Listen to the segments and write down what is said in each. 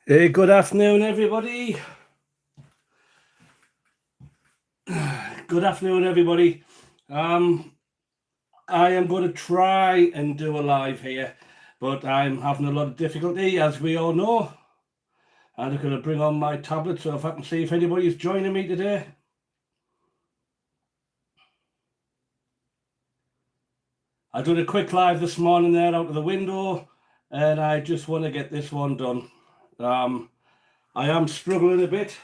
Hey, good afternoon, everybody. Good afternoon, everybody. I am going to try and do a live here, but I'm having a lot of difficulty, as we all know. I'm just going to bring on my tablet so if I can see if anybody's joining me today. I did a quick live this morning there out of the window, and I just want to get this one done. I am struggling a bit,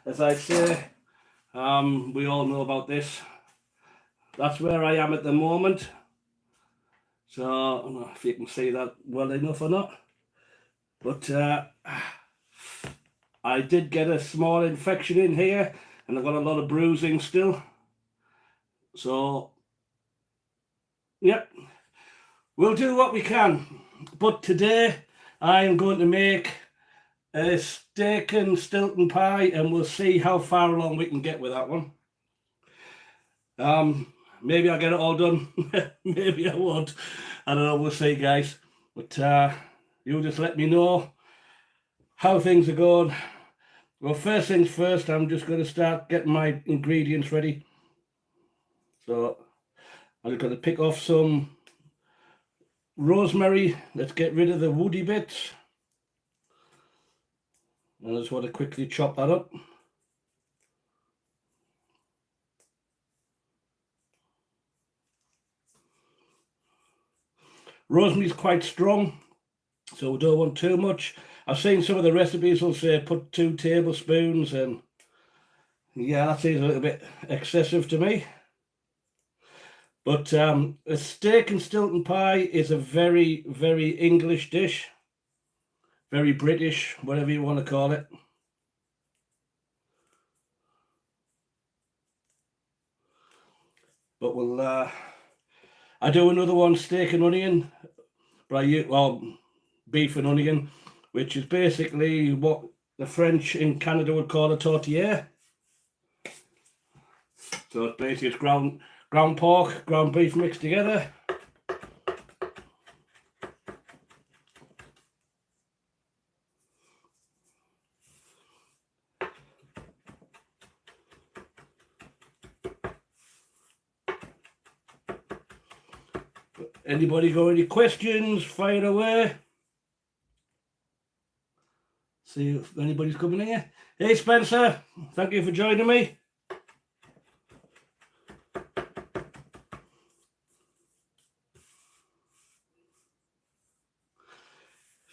as I say. We all know about this. That's where I am at the moment. So I don't know if you can see that well enough or not. But I did get a small infection in here, and I've got a lot of bruising still. So, yep, we'll do what we can. But today I am going to make a steak and Stilton pie, and we'll see how far along we can get with that one. Maybe I'll get it all done. Maybe I won't. I don't know. We'll see, guys. But you just let me know how things are going. Well, first things first, I'm just going to start getting my ingredients ready. So I'm just going to pick off some rosemary. Let's get rid of the woody bits. I just want to quickly chop that up. Rosemary's quite strong, so we don't want too much. I've seen some of the recipes will say put 2 tablespoons, and yeah, that seems a little bit excessive to me. But a steak and Stilton pie is a very, very English dish. Very British, whatever you want to call it. But we'll, I do another one, steak and onion, but beef and onion, which is basically what the French in Canada would call a tortilla. So it's basically ground pork, ground beef mixed together. Anybody got any questions? Fire away. See if anybody's coming here. Hey Spencer, thank you for joining me.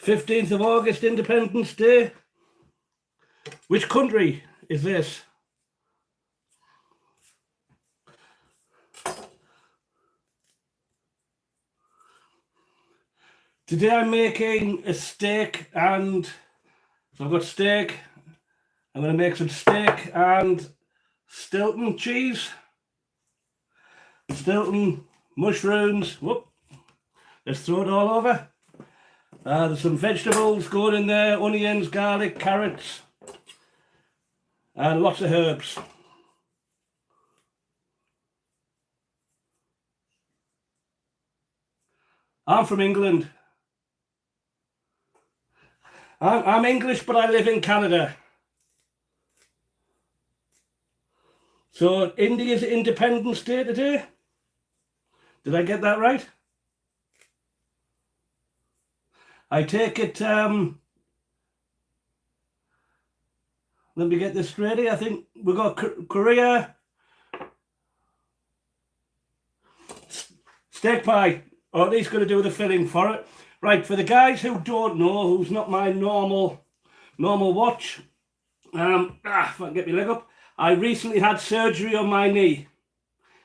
15th of August, Independence Day. Which country is this? Today I'm making a steak, and so I've got steak. I'm going to make some steak and Stilton cheese. Stilton mushrooms. Whoop. Let's throw it all over. There's some vegetables going in there, onions, garlic, carrots, and lots of herbs. I'm from England. I'm English, but I live in Canada. So India's Independence Day today. Did I get that right? I take it, let me get this straight here. I think we've got Korea, steak pie, or at least going to do the filling for it. Right, for the guys who don't know, who's not my normal watch, if I can get my leg up, I recently had surgery on my knee,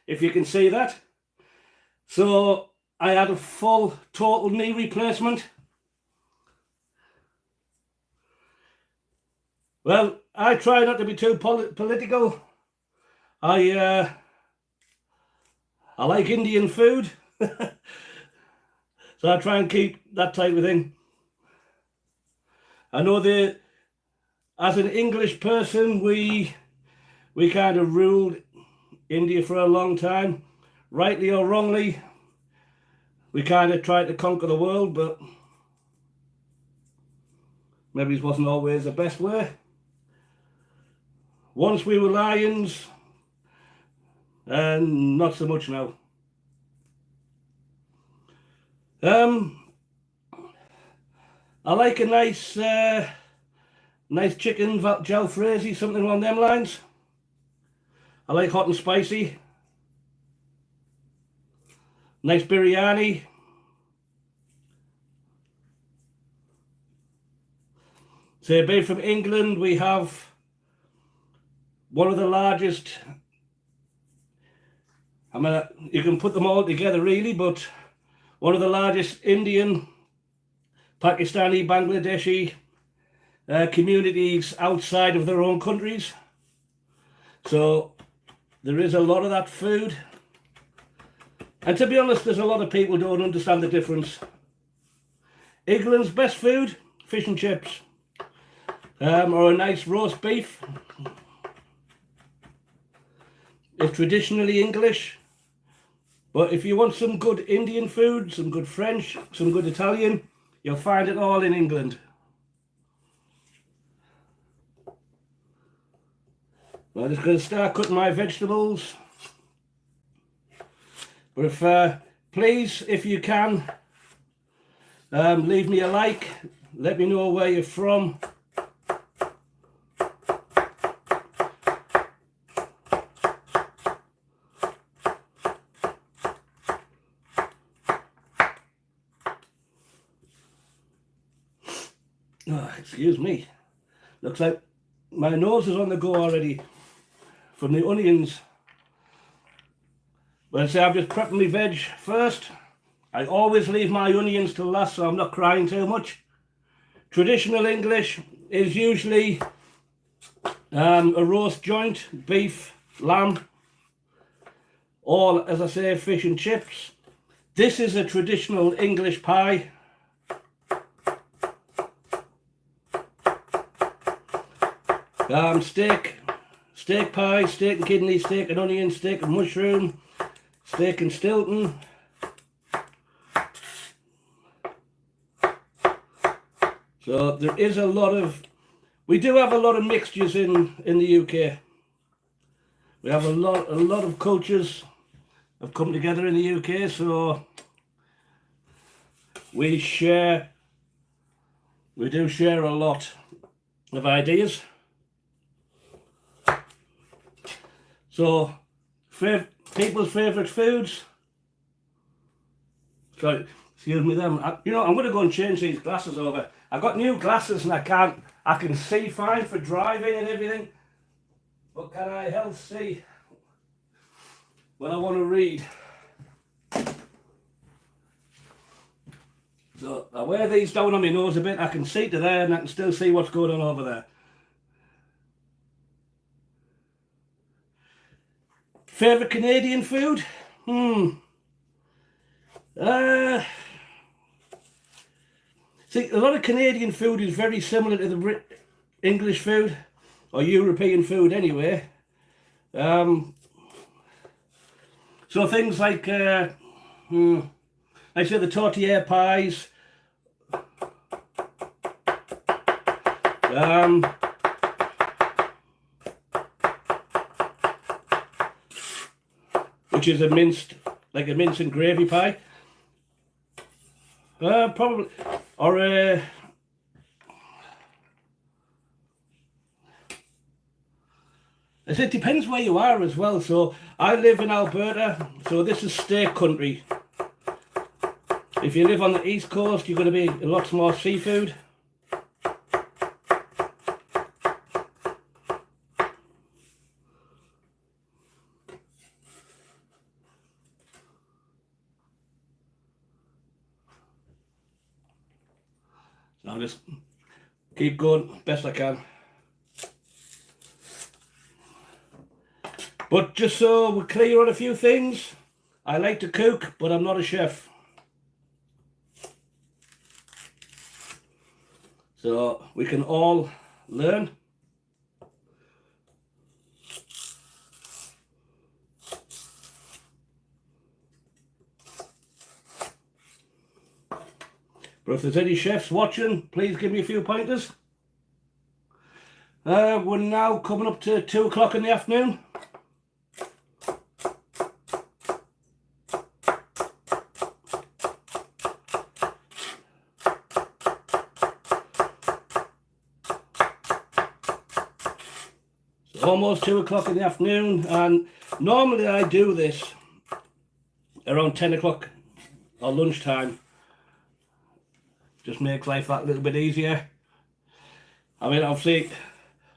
if you can see that. So I had a full total knee replacement. Well, I try not to be too political. I like Indian food. So I try and keep that type of thing. I know that as an English person, we kind of ruled India for a long time. Rightly or wrongly, we kind of tried to conquer the world, but Maybe it wasn't always the best way. Once we were lions, and not so much now. I like a nice chicken jalfrezi, something along them lines. I like hot and spicy. Nice biryani. So being from England, we have one of the largest, I mean, you can put them all together really, but one of the largest Indian, Pakistani, Bangladeshi communities outside of their own countries. So there is a lot of that food. And to be honest, there's a lot of people who don't understand the difference. England's best food, fish and chips. Or a nice roast beef. It's traditionally English. But if you want some good Indian food, some good French, some good Italian, you'll find it all in England. I'm just going to start cutting my vegetables. But please, if you can, leave me a like. Let me know where you're from. Oh, excuse me. Looks like my nose is on the go already from the onions. But I say I'm just prepping my veg first. I always leave my onions till last so I'm not crying too much. Traditional English is usually a roast joint, beef, lamb, or as I say, fish and chips. This is a traditional English pie. Steak pie, steak and kidney, steak and onion, steak and mushroom, steak and Stilton. So there is a lot of, we do have a lot of mixtures in the UK. We have a lot of cultures have come together in the UK, so we do share a lot of ideas. So, people's favourite foods. Sorry, excuse me then. You know, I'm going to go and change these glasses over. I've got new glasses and I can see fine for driving and everything. But can I help see when I want to read? So I wear these down on my nose a bit. I can see to there and I can still see what's going on over there. Favourite Canadian food? See, a lot of Canadian food is very similar to the English food, or European food anyway. So things like, I say the tortilla pies, which is a mince and gravy pie. Probably, or it depends where you are as well. So I live in Alberta, so this is steak country. If you live on the east coast, you're going to be a lot more seafood. So I'll just keep going best I can. But just so we're clear on a few things, I like to cook, but I'm not a chef. So we can all learn. But if there's any chefs watching, please give me a few pointers. We're now coming up to 2 o'clock in the afternoon. It's almost 2 o'clock in the afternoon, and normally I do this around 10 o'clock or lunchtime. Just makes life that little bit easier. I mean, obviously,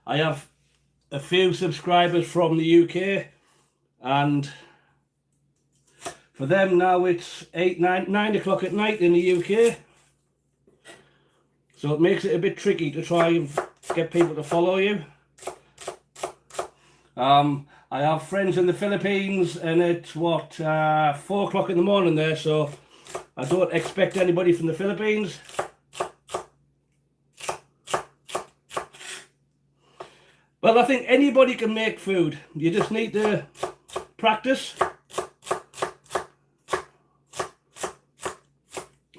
I have a few subscribers from the UK, and for them now it's 9 o'clock at night in the UK. So it makes it a bit tricky to try and get people to follow you. I have friends in the Philippines, and it's what, 4 o'clock in the morning there, so I don't expect anybody from the Philippines. Well, I think anybody can make food. You just need to practice.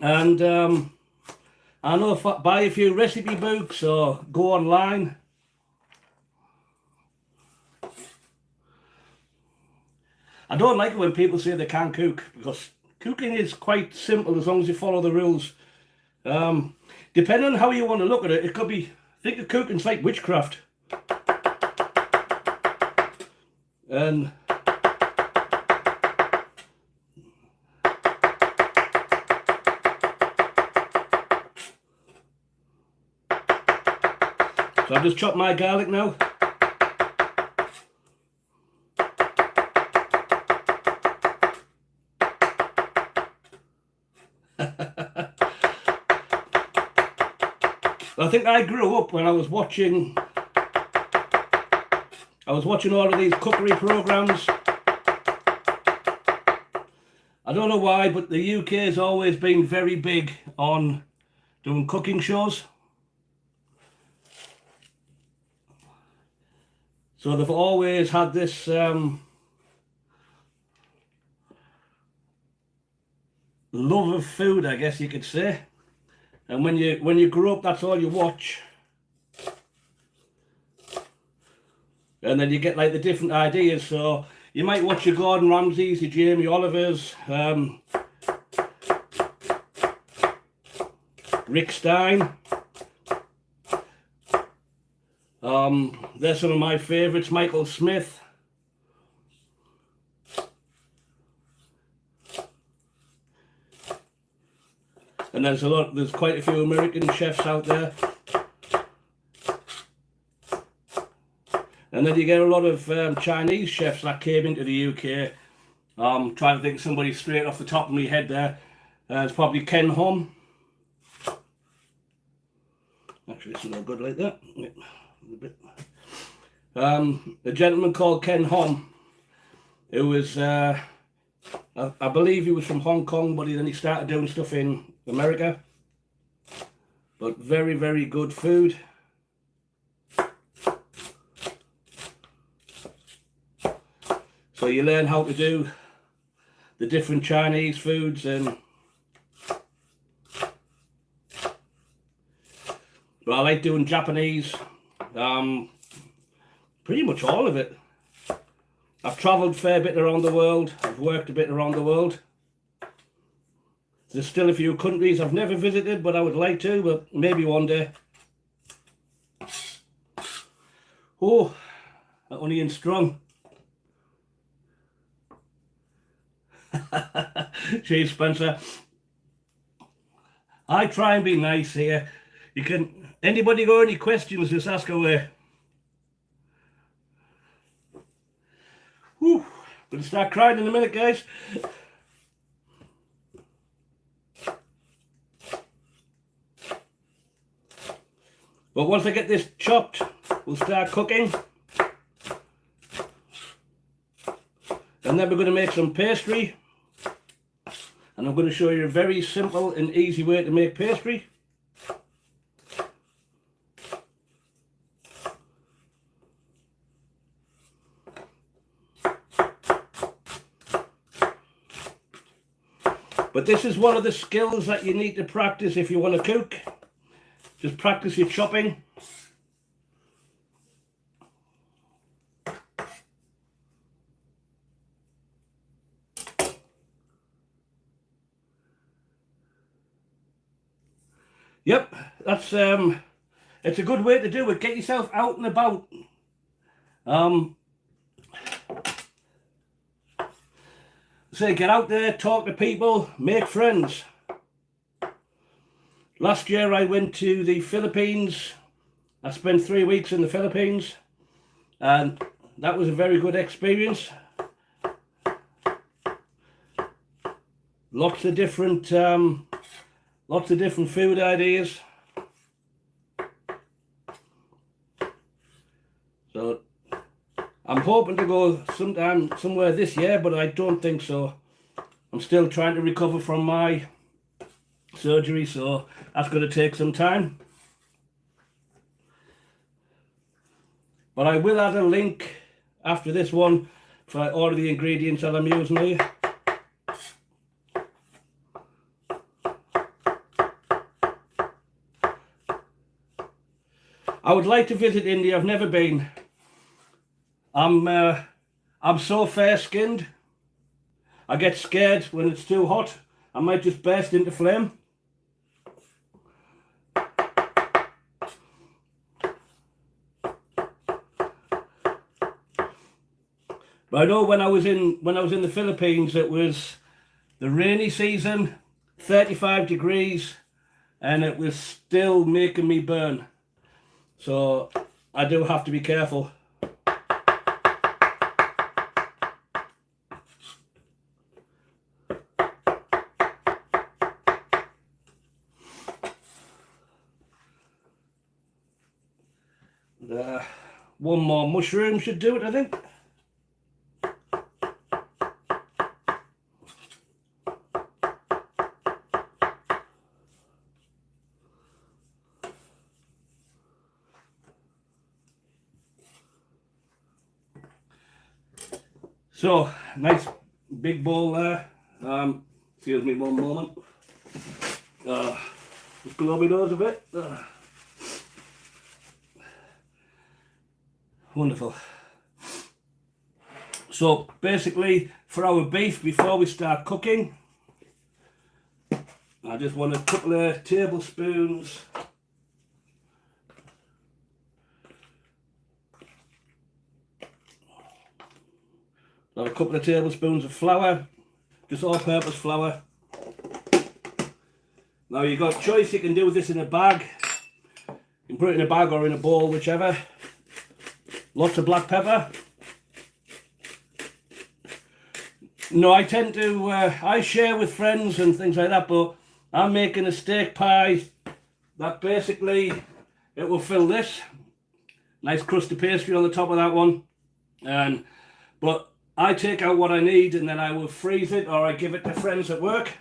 And I know, buy a few recipe books or go online. I don't like it when people say they can't cook, because cooking is quite simple as long as you follow the rules. Depending on how you want to look at it, it could be, think of cooking's like witchcraft. And so I've just chopped my garlic now. I think I grew up when I was watching all of these cookery programs. I don't know why, but the UK has always been very big on doing cooking shows. So they've always had this love of food, I guess you could say. And when you grow up, that's all you watch. And then you get like the different ideas. So you might watch your Gordon Ramsays, your Jamie Olivers, Rick Stein. They're some of my favourites. Michael Smith. And there's quite a few American chefs out there. And then you get a lot of Chinese chefs that came into the UK. Trying to think of somebody straight off the top of my head there. It's probably Ken Hom. Actually, it's not good like that. Yeah, a bit. A gentleman called Ken Hom, who was, I believe he was from Hong Kong, but then he started doing stuff in America. But very, very good food. So you learn how to do the different Chinese foods, and well, I like doing Japanese, pretty much all of it. I've travelled a fair bit around the world, I've worked a bit around the world. There's still a few countries I've never visited, but I would like to, but maybe one day. Oh, that onion strong. Cheers, Spencer. I try and be nice here. You can, anybody got any questions, just ask away. Whew, gonna start crying in a minute, guys. But once I get this chopped, we'll start cooking. And then we're going to make some pastry. And I'm going to show you a very simple and easy way to make pastry. But this is one of the skills that you need to practice if you want to cook. Just practice your chopping. Yep, that's it's a good way to do it. Get yourself out and about. Say, get out there, talk to people, make friends. Last year I went to the Philippines. I spent 3 weeks in the Philippines, and that was a very good experience. Lots of different food ideas. So I'm hoping to go somewhere this year, but I don't think so. I'm still trying to recover from my surgery, so that's going to take some time. But I will add a link after this one for all of the ingredients that I'm using here. I would like to visit India. I've never been. I'm so fair-skinned. I get scared when it's too hot. I might just burst into flame. But I know when I was in the Philippines, it was the rainy season, 35 degrees, and it was still making me burn. So I do have to be careful. One more mushroom should do it, I think. So, nice big bowl there. Excuse me one moment. Just blow my nose a bit. Wonderful. So basically, for our beef, before we start cooking, I just want a couple of tablespoons of flour, just all-purpose flour. Now you've got a choice, you can do this in a bag. You can put it in a bag or in a bowl, whichever. Lots of black pepper. No, I tend to, I share with friends and things like that, but I'm making a steak pie that basically, it will fill this. Nice crust of pastry on the top of that one. But I take out what I need and then I will freeze it, or I give it to friends at work.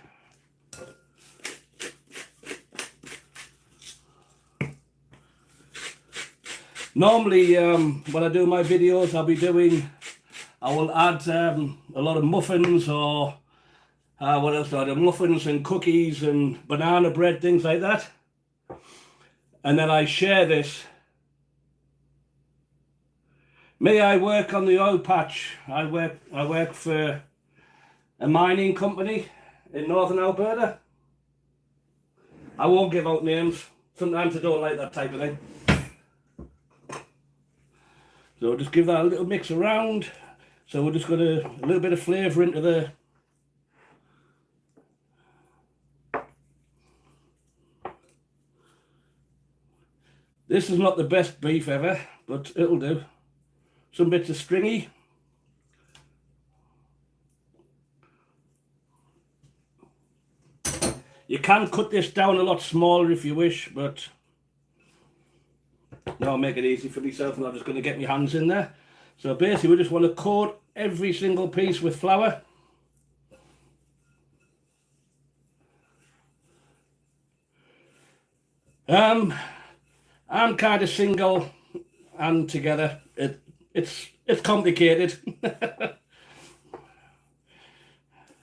Normally, when I do my videos, I will add a lot of muffins, or what else do I do? Muffins and cookies and banana bread, things like that. And then I share this. Me, I work on the oil patch. I work for a mining company in northern Alberta. I won't give out names. Sometimes I don't like that type of thing. So just give that a little mix around. So we're just got a little bit of flavour into the... This is not the best beef ever, but it'll do. Some bits of stringy. You can cut this down a lot smaller if you wish, but no, I'll make it easy for myself and I'm just going to get my hands in there. So basically we just want to coat every single piece with flour. I'm kind of single and together. It's complicated.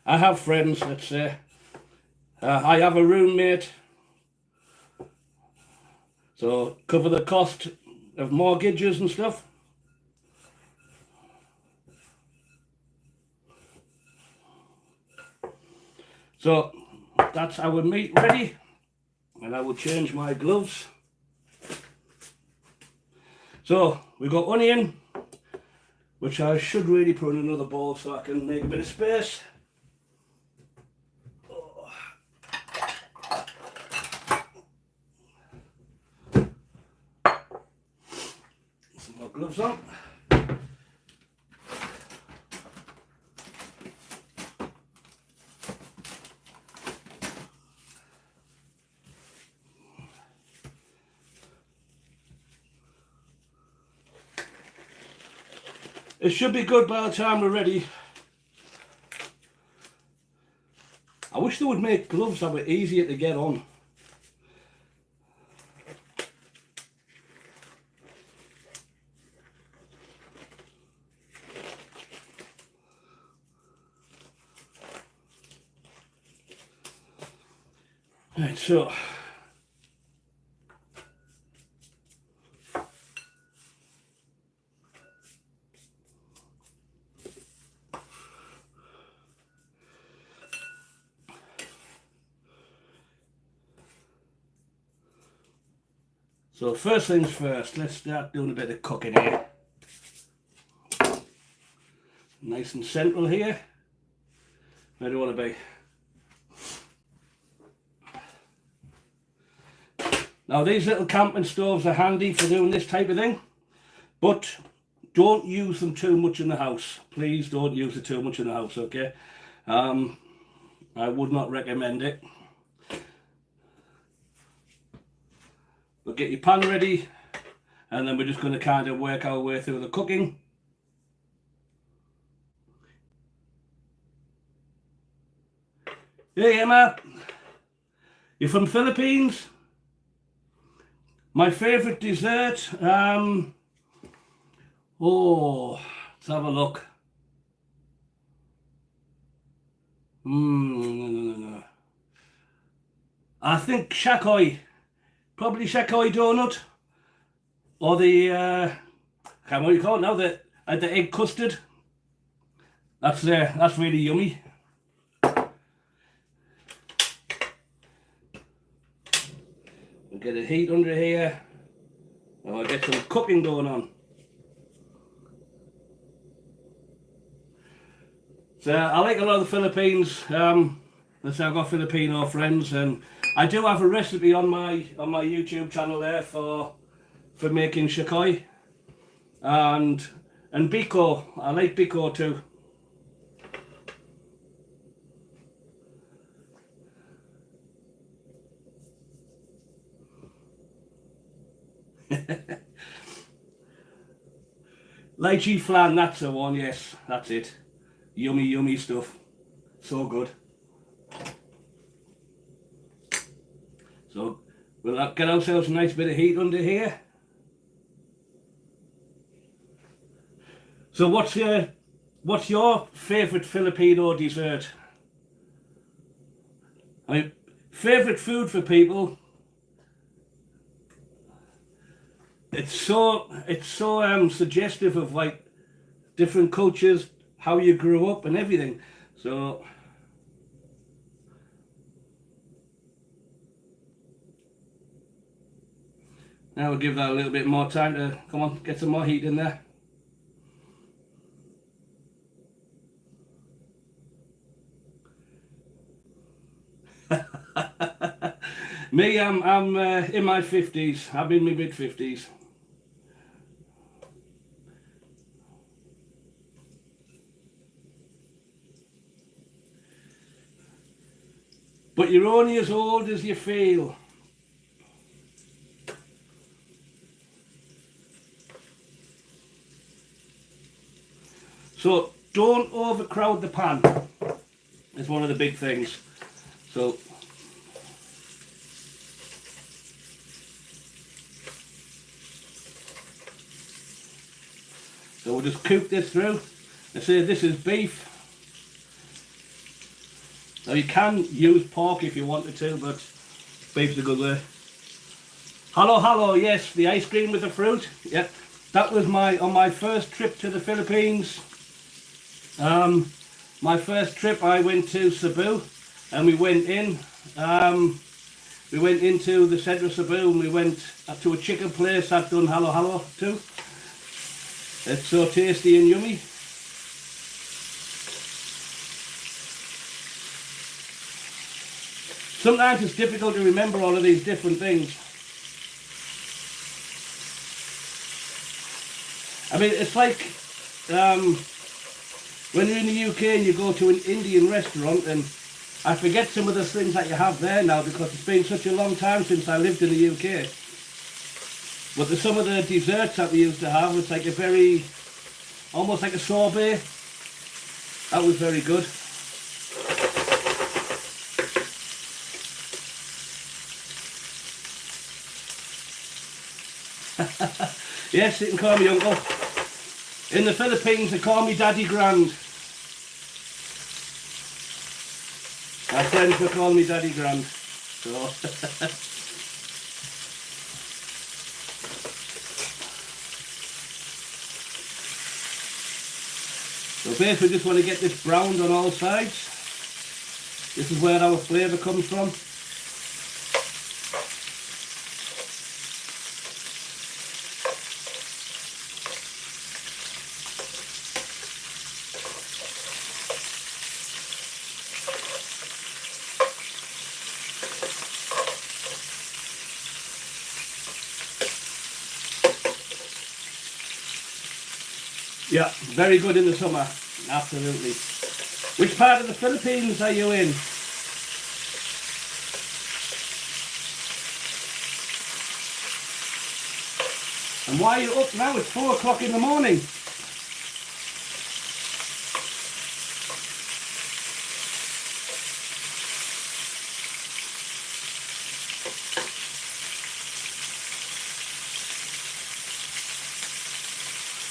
I have friends, let's say. I have a roommate. So cover the cost of mortgages and stuff. So that's our meat ready. and I will change my gloves. So we've got onion, which I should really put in another bowl so I can make a bit of space. Some more gloves on. It should be good by the time we're ready. I wish they would make gloves that were easier to get on. Right, so first things first, let's start doing a bit of cooking here. Nice and central here. Where do I want to be? Now these little camping stoves are handy for doing this type of thing, but don't use them too much in the house. Please don't use it too much in the house, okay? I would not recommend it. But get your pan ready, and then we're just going to kind of work our way through the cooking. Hey Emma, you're from Philippines? My favourite dessert, oh, let's have a look. No. I think shakoy. Probably shakoy donut, or the I can't remember what you call it now. The egg custard. That's really yummy. We'll get a heat under here, and we'll get some cooking going on. So I like a lot of the Philippines. Let's say I've got Filipino friends, and I do have a recipe on my YouTube channel there for making shakoy and biko. I like biko too. Lychee flan, that's the one. Yes, that's it. Yummy stuff. So good. So we'll get ourselves a nice bit of heat under here. So what's your favourite Filipino dessert? I mean, favourite food for people. It's so suggestive of like different cultures, how you grew up and everything. So now we'll give that a little bit more time to come on, get some more heat in there. Me, I'm in my 50s. I'm in my mid-50s. But you're only as old as you feel. So don't overcrowd the pan. It's one of the big things. So we'll just cook this through. Let's say this is beef. Now you can use pork if you wanted to, but beef's a good way. Hello, yes, the ice cream with the fruit. Yep, that was on my first trip to the Philippines. My first trip I went to Cebu, and we went in. We went into the centre of Cebu and we went to a chicken place I've done halo halo too. It's so tasty and yummy. Sometimes it's difficult to remember all of these different things. I mean, it's like when you're in the UK and you go to an Indian restaurant, and I forget some of the things that you have there now because it's been such a long time since I lived in the UK. But some of the desserts that we used to have, it's like a very, almost like a sorbet. That was very good. Yes, you can call me uncle. In the Philippines, they call me Daddy Grand. My friends will call me Daddy Grand. So. So basically we just want to get this browned on all sides. This is where our flavour comes from. Yeah, very good in the summer, absolutely. Which part of the Philippines are you in? And why are you up now? It's 4 o'clock in the morning.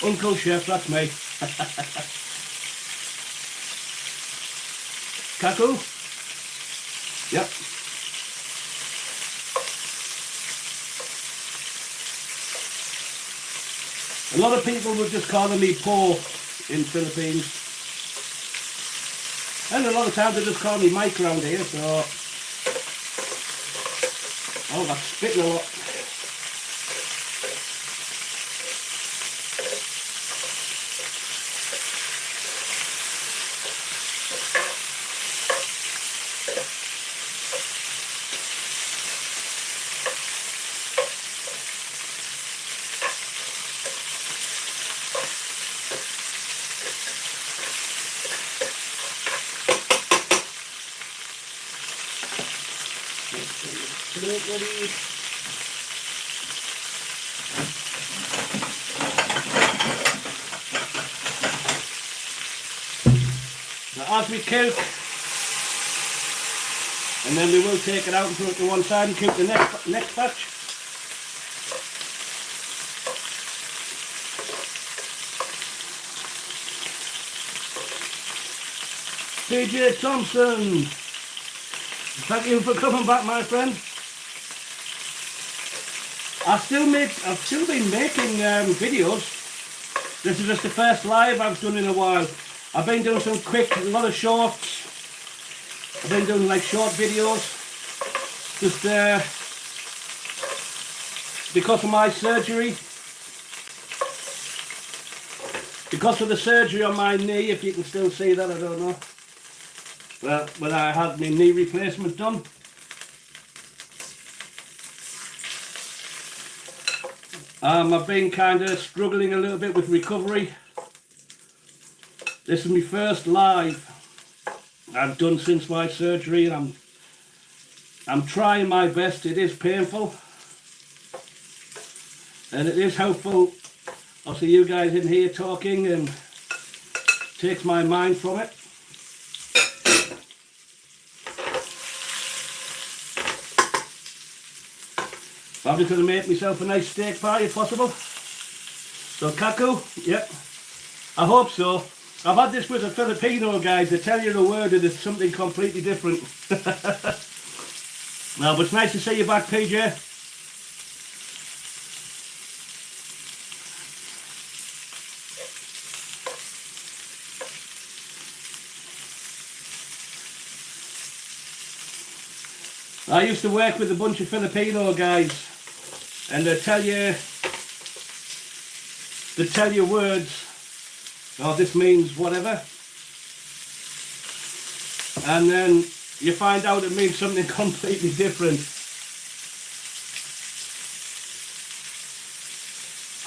Uncle Chef, that's me. Kaku? Yep. A lot of people were just calling me Po in Philippines. And a lot of times they just call me Mike around here, so... Oh, that's spitting a lot. Ready. Now as we cook, and then we will take it out and put it to one side and cook the next batch. PJ Thompson, thank you for coming back, my friend. I've still been making videos. This is just the first live I've done in a while. I've been doing some a lot of shorts. I've been doing like short videos. Just because of my surgery. Because of the surgery on my knee, if you can still see that, I don't know. Well, when I had my knee replacement done. I've been kind of struggling a little bit with recovery. This is my first live I've done since my surgery, and I'm trying my best. It is painful, and it is helpful. I'll see you guys in here talking, and takes my mind from it. I'm just going to make myself a nice steak pie if possible. So Kaku, yep, I hope so. I've had this with a Filipino guy, to tell you the word and it's something completely different. No, but it's nice to see you back, PJ. I used to work with a bunch of Filipino guys, and they tell you words, oh, this means whatever, and then you find out it means something completely different.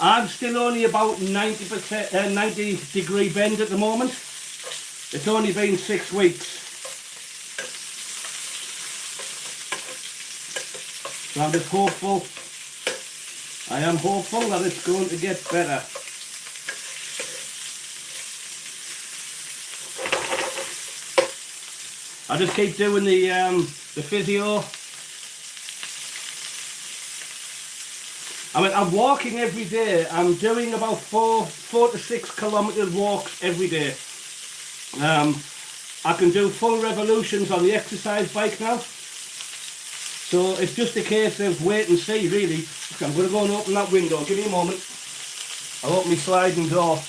I'm still only about 90%, 90 degree bend at the moment. It's only been 6 weeks. So I'm just hopeful, I am hopeful that it's going to get better. I just keep doing the physio. I mean, I'm walking every day. I'm doing about 4 to 6 kilometre walks every day. I can do full revolutions on the exercise bike now. So it's just a case of wait and see, really. Okay, I'm going to go and open that window. Give me a moment. I'll open my sliding door.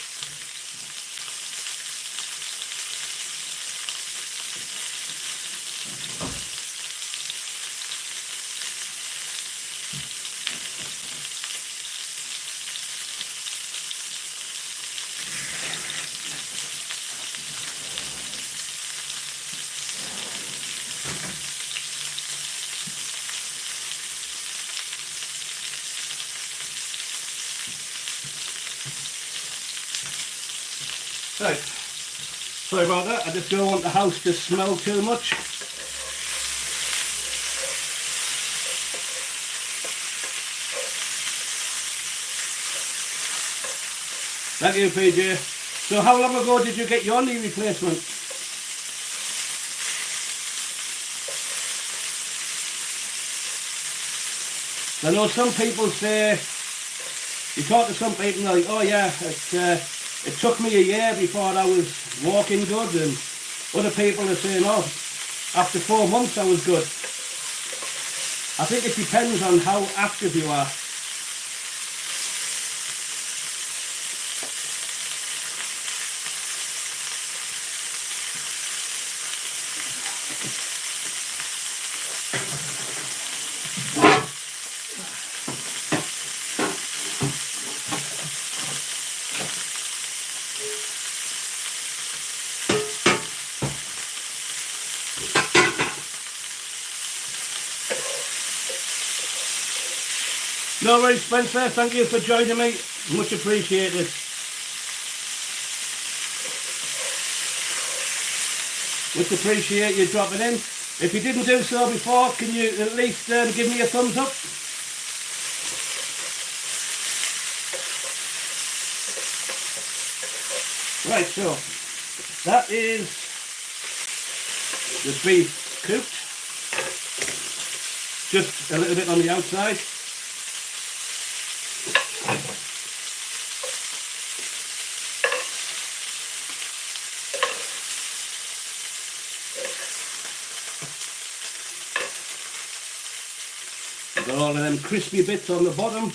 Right, sorry about that, I just don't want the house to smell too much. Thank you, PJ. So how long ago did you get your knee replacement? I know some people say, you talk to some people and they're like, oh yeah, it took me a year before I was walking good, and other people are saying, oh, after 4 months I was good. I think it depends on how active you are. No worries, Spencer, thank you for joining me, much appreciated. Much appreciate you dropping in. If you didn't do so before, can you at least give me a thumbs up? Right, so that is the beef cooked, just a little bit on the outside. Got all of them crispy bits on the bottom.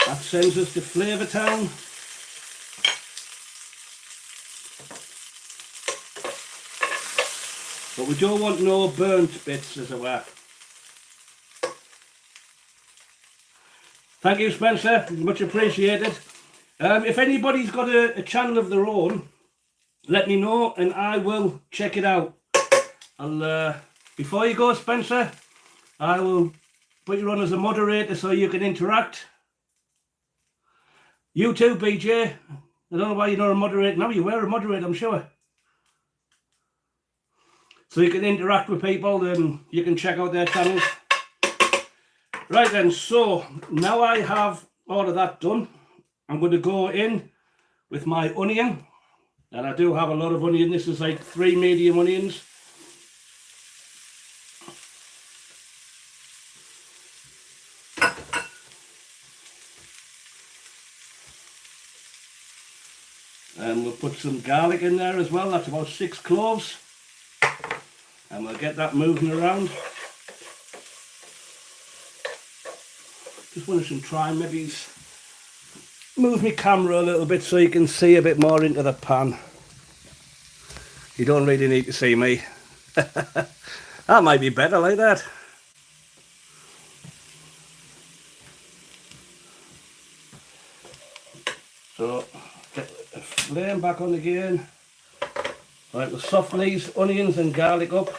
That sends us to Flavour Town. But we don't want no burnt bits, as it were. Thank you, Spencer, much appreciated. If anybody's got a channel of their own, let me know and I will check it out. Before you go, Spencer, I will put you on as a moderator so you can interact. You too, BJ. I don't know why you're not a moderator. No, you were a moderator, I'm sure. So you can interact with people and you can check out their channels. Right then, so now I have all of that done, I'm going to go in with my onion. And I do have a lot of onion. This is like 3 medium onions. And we'll put some garlic in there as well. That's about 6 cloves. And we'll get that moving around. Just wanted some try, maybe move my camera a little bit so you can see a bit more into the pan. You don't really need to see me. That might be better like that. So get the flame back on again. Right, we'll soften these onions and garlic up.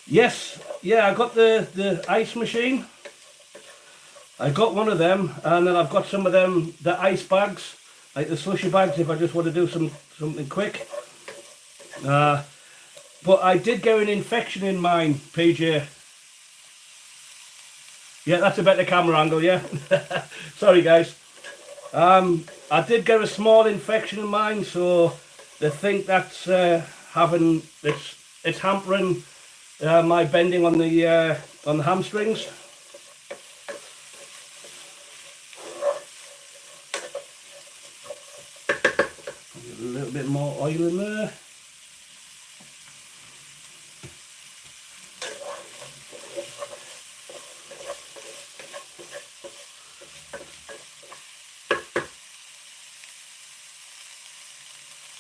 Yes, yeah, I got the ice machine. I got one of them, and then I've got some of them, the ice bags, like the slushy bags if I just want to do something quick. But I did get an infection in mine, PJ. Yeah, that's a better camera angle, yeah. Sorry guys. I did get a small infection in mine, so they think that's it's hampering my bending on the hamstrings. A little bit more oil in there.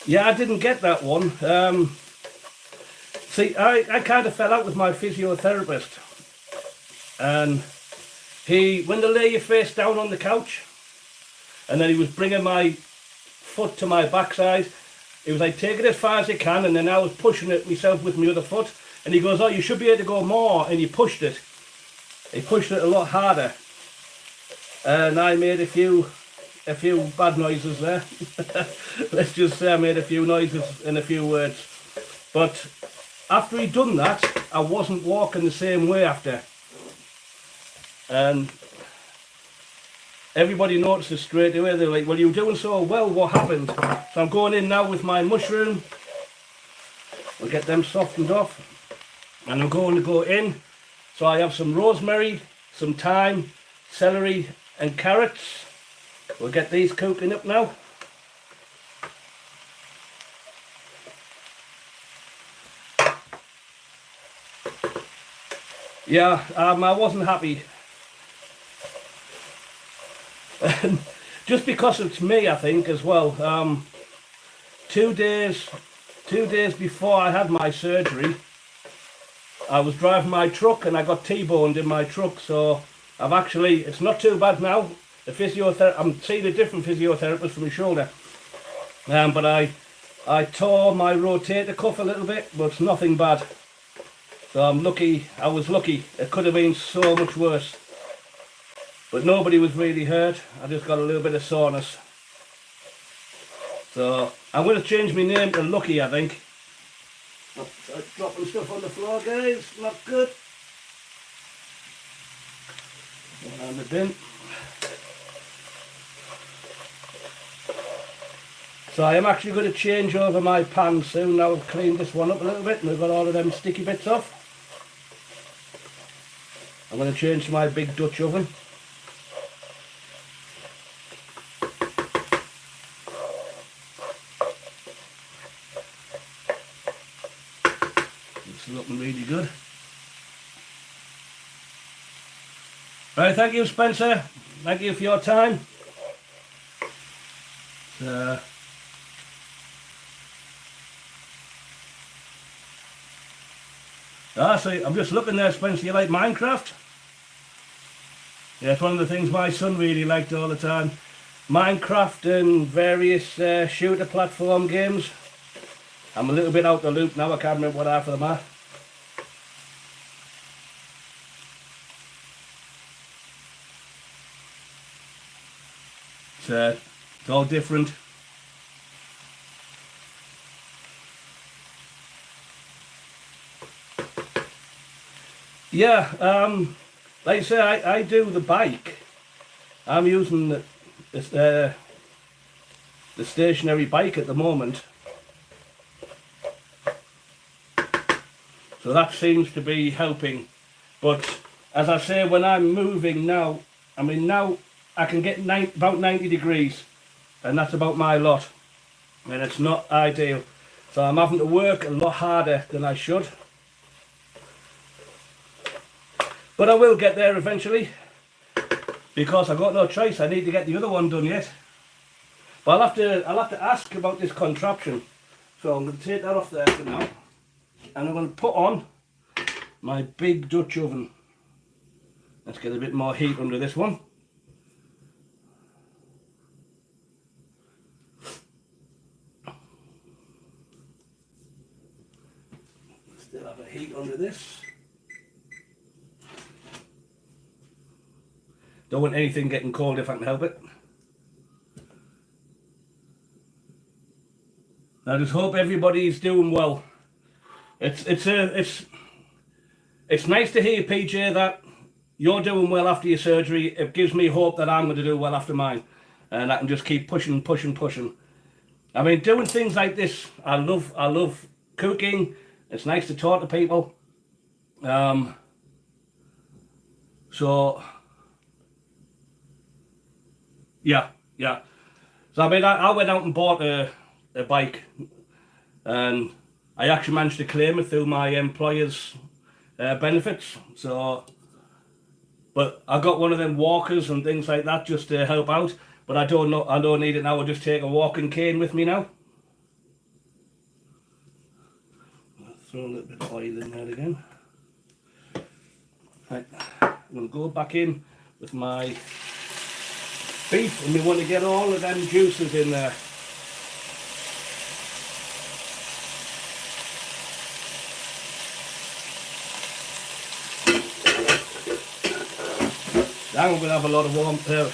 Yeah, I didn't get that one. See, I kind of fell out with my physiotherapist, and when they lay your face down on the couch, and then he was bringing my foot to my backside, he was like, take it as far as you can, and then I was pushing it myself with my other foot, and he goes, oh, you should be able to go more, and he pushed it a lot harder, and I made a few bad noises there. Let's just say I made a few noises and a few words. But after he'd done that, I wasn't walking the same way after. And everybody noticed it straight away. They're like, well, you were doing so well, what happened? So I'm going in now with my mushroom. We'll get them softened off. And I'm going to go in. So I have some rosemary, some thyme, celery and carrots. We'll get these cooking up now. Yeah, I wasn't happy. Just because it's me, I think, as well. 2 days before I had my surgery, I was driving my truck and I got T-boned in my truck. So it's not too bad now. I'm seeing a different physiotherapist for my shoulder, but I tore my rotator cuff a little bit, but it's nothing bad. So I was lucky. It could have been so much worse, but nobody was really hurt. I just got a little bit of soreness. So I'm going to change my name to Lucky, I think. Dropping stuff on the floor, guys. Not good. And the bin. So I am actually going to change over my pan soon. Now I've cleaned this one up a little bit and we've got all of them sticky bits off. I'm going to change to my big Dutch oven. It's looking really good. Right, thank you, Spencer. Thank you for your time. So I'm just looking there, Spencer. You like Minecraft? Yeah, it's one of the things my son really liked all the time. Minecraft and various shooter platform games. I'm a little bit out the loop now. I can't remember what half of them are. It's all different. Yeah, like I say, I do the bike. I'm using the stationary bike at the moment. So that seems to be helping. But as I say, when I'm moving now, now I can get about 90 degrees. And that's about my lot. And it's not ideal. So I'm having to work a lot harder than I should. But I will get there eventually. because I've got no choice. I need to get the other one done yet. But I'll have to ask about this contraption. So I'm going to take that off there for now, and I'm going to put on my big Dutch oven. Let's get a bit more heat under this one. Still have a heat under this. Don't want anything getting cold if I can help it. I just hope everybody's doing well. It's nice to hear, PJ, that you're doing well after your surgery. It gives me hope that I'm going to do well after mine, and I can just keep pushing. I mean, doing things like this, I love cooking. It's nice to talk to people. So yeah. So I mean, I went out and bought a bike, and I actually managed to claim it through my employer's benefits. So, but I got one of them walkers and things like that just to help out. But I don't need it now. I'll just take a walking cane with me now. I'll throw a little bit of oil in there again. Right, I'm going to go back in with my beef, and we want to get all of them juices in there. Now I'm going to have a lot of warmth there.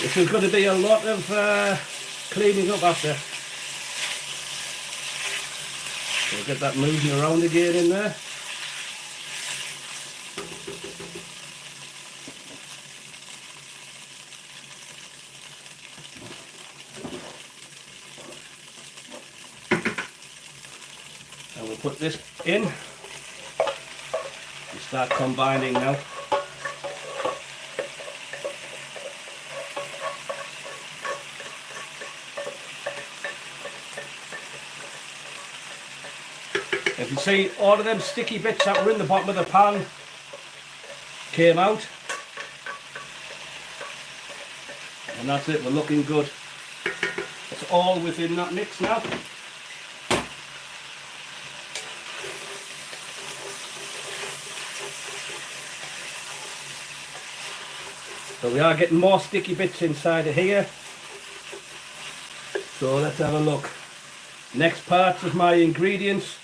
This is going to be a lot of cleaning up after. We'll get that moving around again in there. And we'll put this in and start combining now. If you see, all of them sticky bits that were in the bottom of the pan came out. And that's it, we're looking good. It's all within that mix now. So we are getting more sticky bits inside of here. So let's have a look. Next part of my ingredients.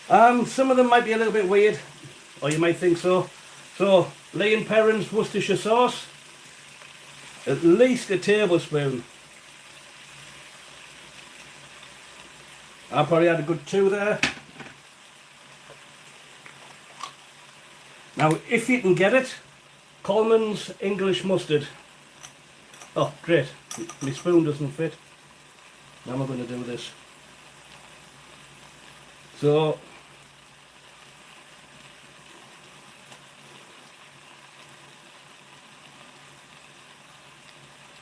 Some of them might be a little bit weird, or you might think so. So, Lee and Perrin's Worcestershire sauce, at least a tablespoon. I probably had a good 2 there. Now, if you can get it, Coleman's English mustard. Oh, great. My spoon doesn't fit. Now we're going to do this. So,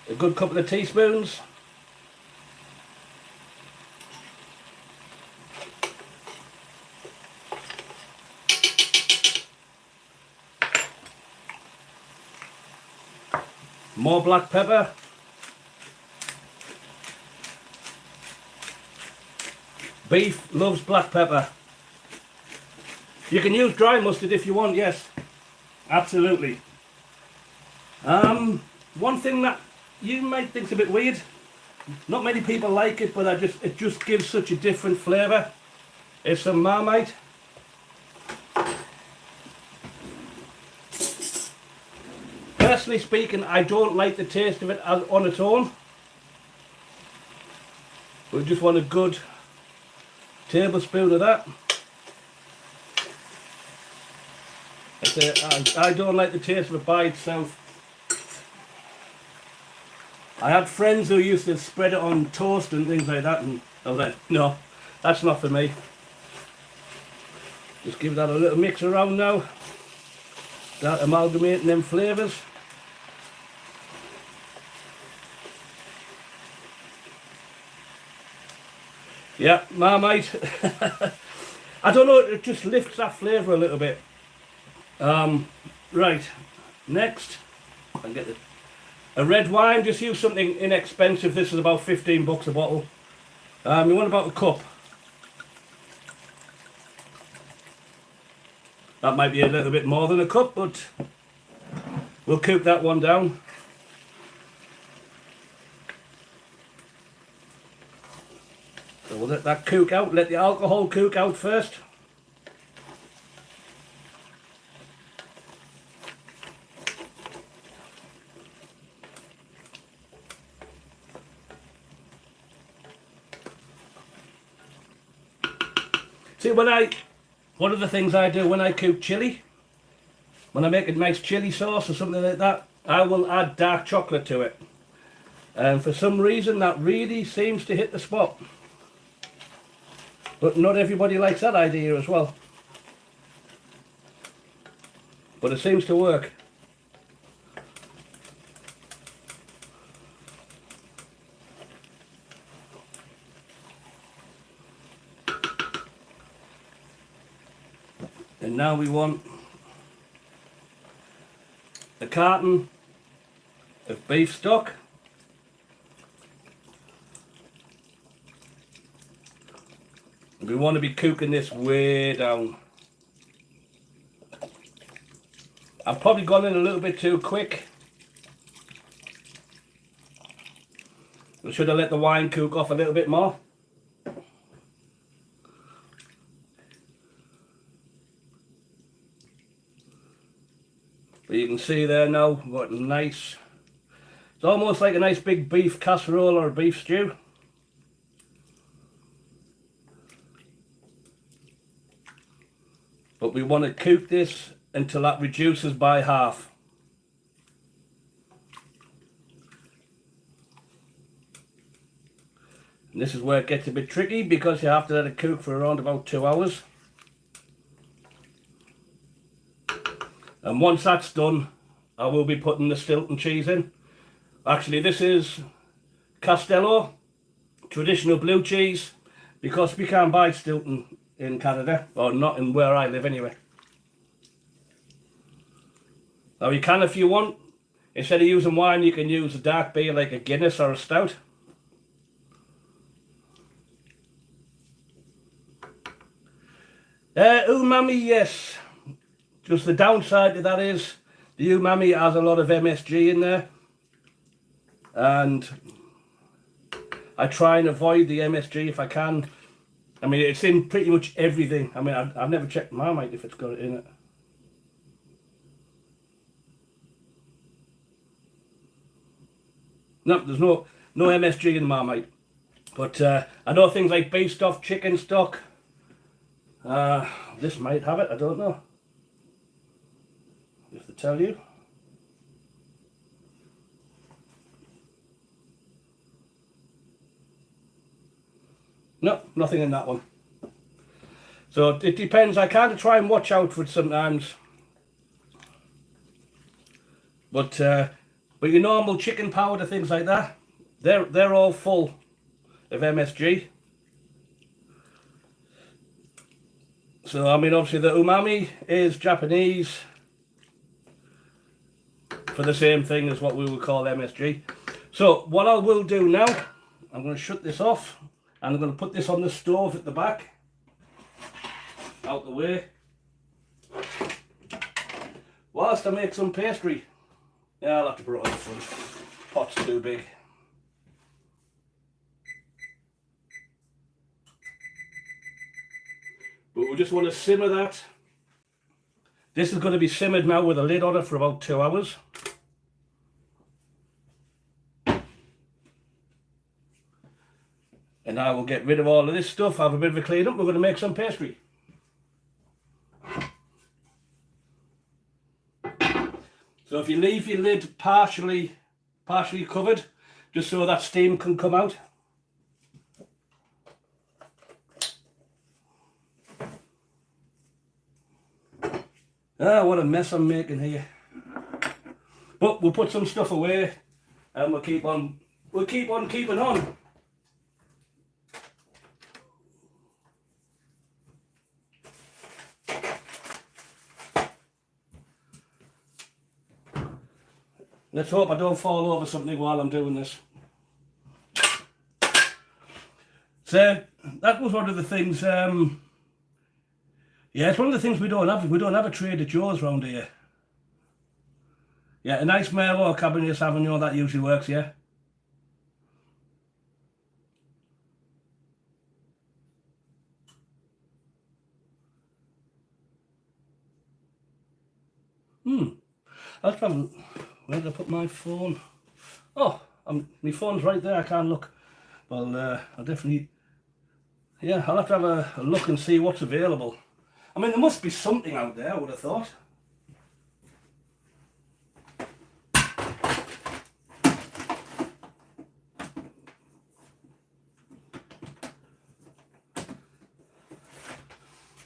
a good couple of teaspoons. More black pepper. Beef loves black pepper. You can use dry mustard if you want, yes. Absolutely. One thing that you might think is a bit weird, not many people like it, but it just gives such a different flavour, is some Marmite. Personally speaking, I don't like the taste of it on its own. We just want a good tablespoon of that. I don't like the taste of it by itself. I had friends who used to spread it on toast and things like that, and I was like, no, that's not for me. Just give that a little mix around now. Start amalgamating them flavours. Yeah, Marmite. I don't know, it just lifts that flavour a little bit. Right, next And get a red wine, just use something inexpensive. This is about 15 bucks a bottle. You want about a cup. That might be a little bit more than a cup, but we'll cook that one down. So we'll let that cook out, let the alcohol cook out first. See, one of the things I do when I cook chili, when I make a nice chili sauce or something like that, I will add dark chocolate to it. And for some reason that really seems to hit the spot. But not everybody likes that idea as well. But it seems to work. And now we want a carton of beef stock. We want to be cooking this way down. I've probably gone in a little bit too quick. I should have let the wine cook off a little bit more. But you can see there now, what nice. It's almost like a nice big beef casserole or a beef stew. But we want to cook this until that reduces by half. And this is where it gets a bit tricky because you have to let it cook for around about 2 hours. And once that's done, I will be putting the Stilton cheese in. Actually, this is Castello, traditional blue cheese, because we can't buy Stilton in Canada, or not in where I live anyway. Now you can, if you want, instead of using wine, you can use a dark beer like a Guinness or a stout. Umami, yes. Just the downside to that is the umami has a lot of MSG in there, and I try and avoid the MSG if I can. I mean, it's in pretty much everything. I mean, I've never checked Marmite if it's got it in it. No, there's no MSG in Marmite. But I know things like beef stock, chicken stock. This might have it, I don't know. I have to tell you. No, nothing in that one. So it depends. I kind of try and watch out for it sometimes. But your normal chicken powder, things like that, they're all full of MSG. So I mean, obviously the umami is Japanese for the same thing as what we would call MSG. So what I will do now, I'm going to shut this off. And I'm going to put this on the stove at the back, out the way, whilst I make some pastry. Yeah, I'll have to put it on the front. Pot's too big. But we just want to simmer that. This is going to be simmered now with a lid on it for about 2 hours. And I will get rid of all of this stuff, have a bit of a clean up. We're going to make some pastry. So if you leave your lid partially covered, just so that steam can come out. Ah, what a mess I'm making here. But we'll put some stuff away and we'll keep on keeping on. Let's hope I don't fall over something while I'm doing this. So that was one of the things, yeah, it's one of the things we don't have. We don't have a Trader Joe's round here. Yeah, a nice Merlot Cabernet Sauvignon, that usually works, yeah. I'll try and, where did I put my phone? Oh, my phone's right there, I can't look. Well, I'll definitely, yeah, I'll have to have a look and see what's available. I mean, there must be something out there, I would have thought.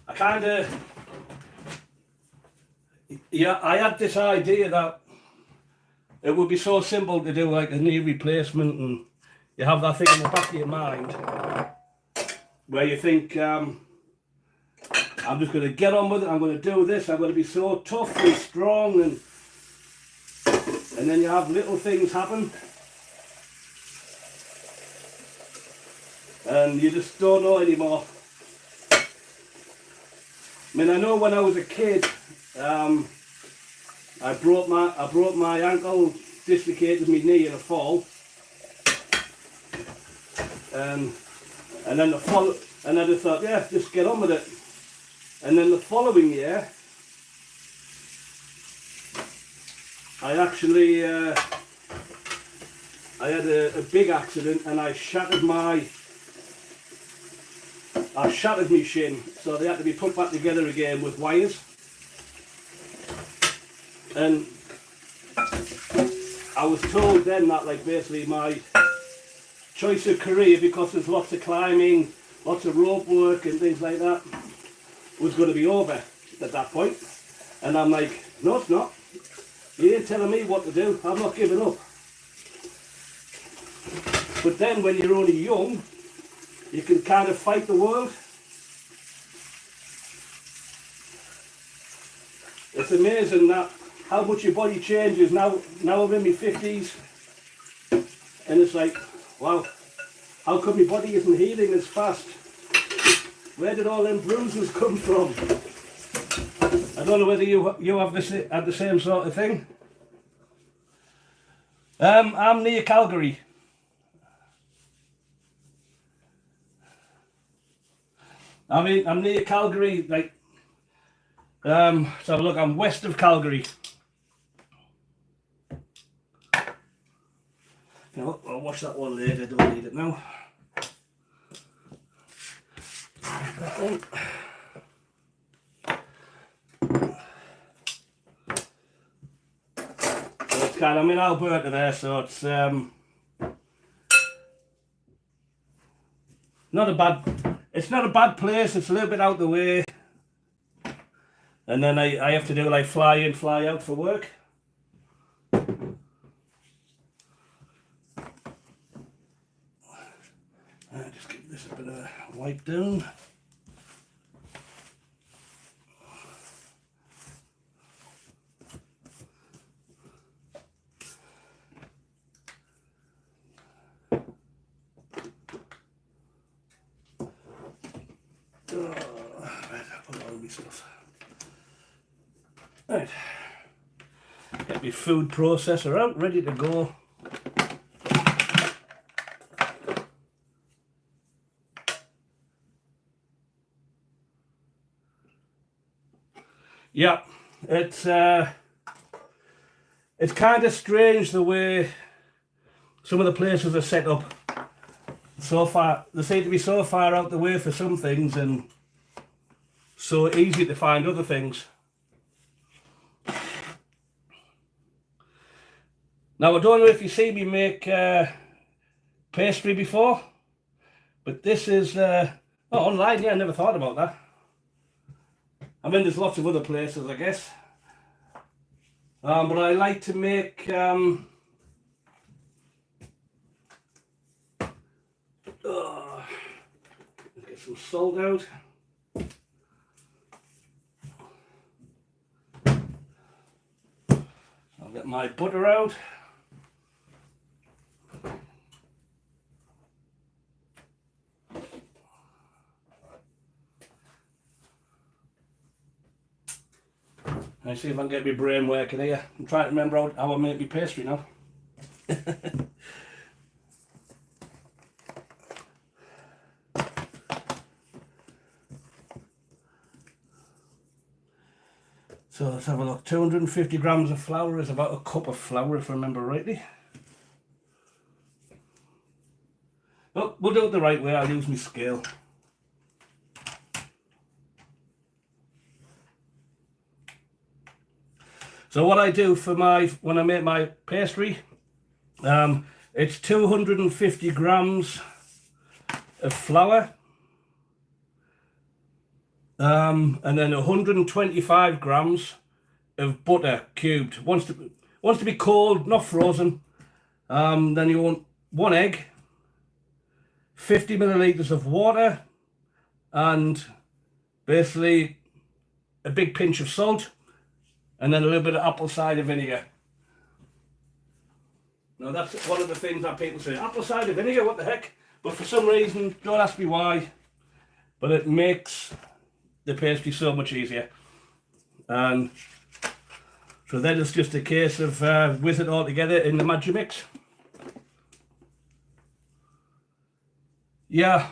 I kind of, yeah, I had this idea that it would be so simple to do like a knee replacement, and you have that thing in the back of your mind where you think, I'm just going to get on with it, I'm going to do this, I'm going to be so tough and strong, and then you have little things happen and you just don't know anymore. I mean, I know when I was a kid, I broke my ankle, dislocated my knee in a fall, and then I just thought, yeah, just get on with it. And then the following year, I actually I had a big accident, and I shattered my shin, so they had to be put back together again with wires. And I was told then that, like, basically my choice of career, because there's lots of climbing, lots of rope work and things like that, was going to be over at that point. And I'm like, no, it's not. You ain't telling me what to do. I'm not giving up. But then when you're only young, you can kind of fight the world. It's amazing that how much your body changes now. Now I'm in my 50s, and it's like, wow, how come my body isn't healing as fast? Where did all them bruises come from? I don't know whether you have the same sort of thing. I'm near Calgary. I mean, I'm near Calgary, like, so look, I'm west of Calgary. You know, I'll wash that one later, don't need it now. That one. So it's kind of, I'm in Alberta there, so it's not a bad place. It's a little bit out the way, and then I have to do like fly in, fly out for work. Just give this a bit of a wipe down. Right, get my food processor out, ready to go. Yeah, it's kind of strange the way some of the places are set up. So far, they seem to be so far out the way for some things and so easy to find other things. Now, I don't know if you see me make pastry before, but this is online. Yeah, I never thought about that. I mean, there's lots of other places, I guess, but I like to make get some salt out. I'll get my butter out. Let's see if I can get my brain working here. I'm trying to remember how I make my pastry now. So let's have a look. 250 grams of flour is about a cup of flour, if I remember rightly. Oh, we'll do it the right way. I'll use my scale. So what I do for when I make my pastry, it's 250 grams of flour, and then 125 grams of butter cubed. Wants to be cold, not frozen. Then you want 1 egg, 50 milliliters of water, and basically a big pinch of salt, and then a little bit of apple cider vinegar. Now that's one of the things that people say, apple cider vinegar, what the heck? But for some reason, don't ask me why, but it makes the pastry so much easier. And so then it's just a case of whiz it all together in the Magimix. Yeah,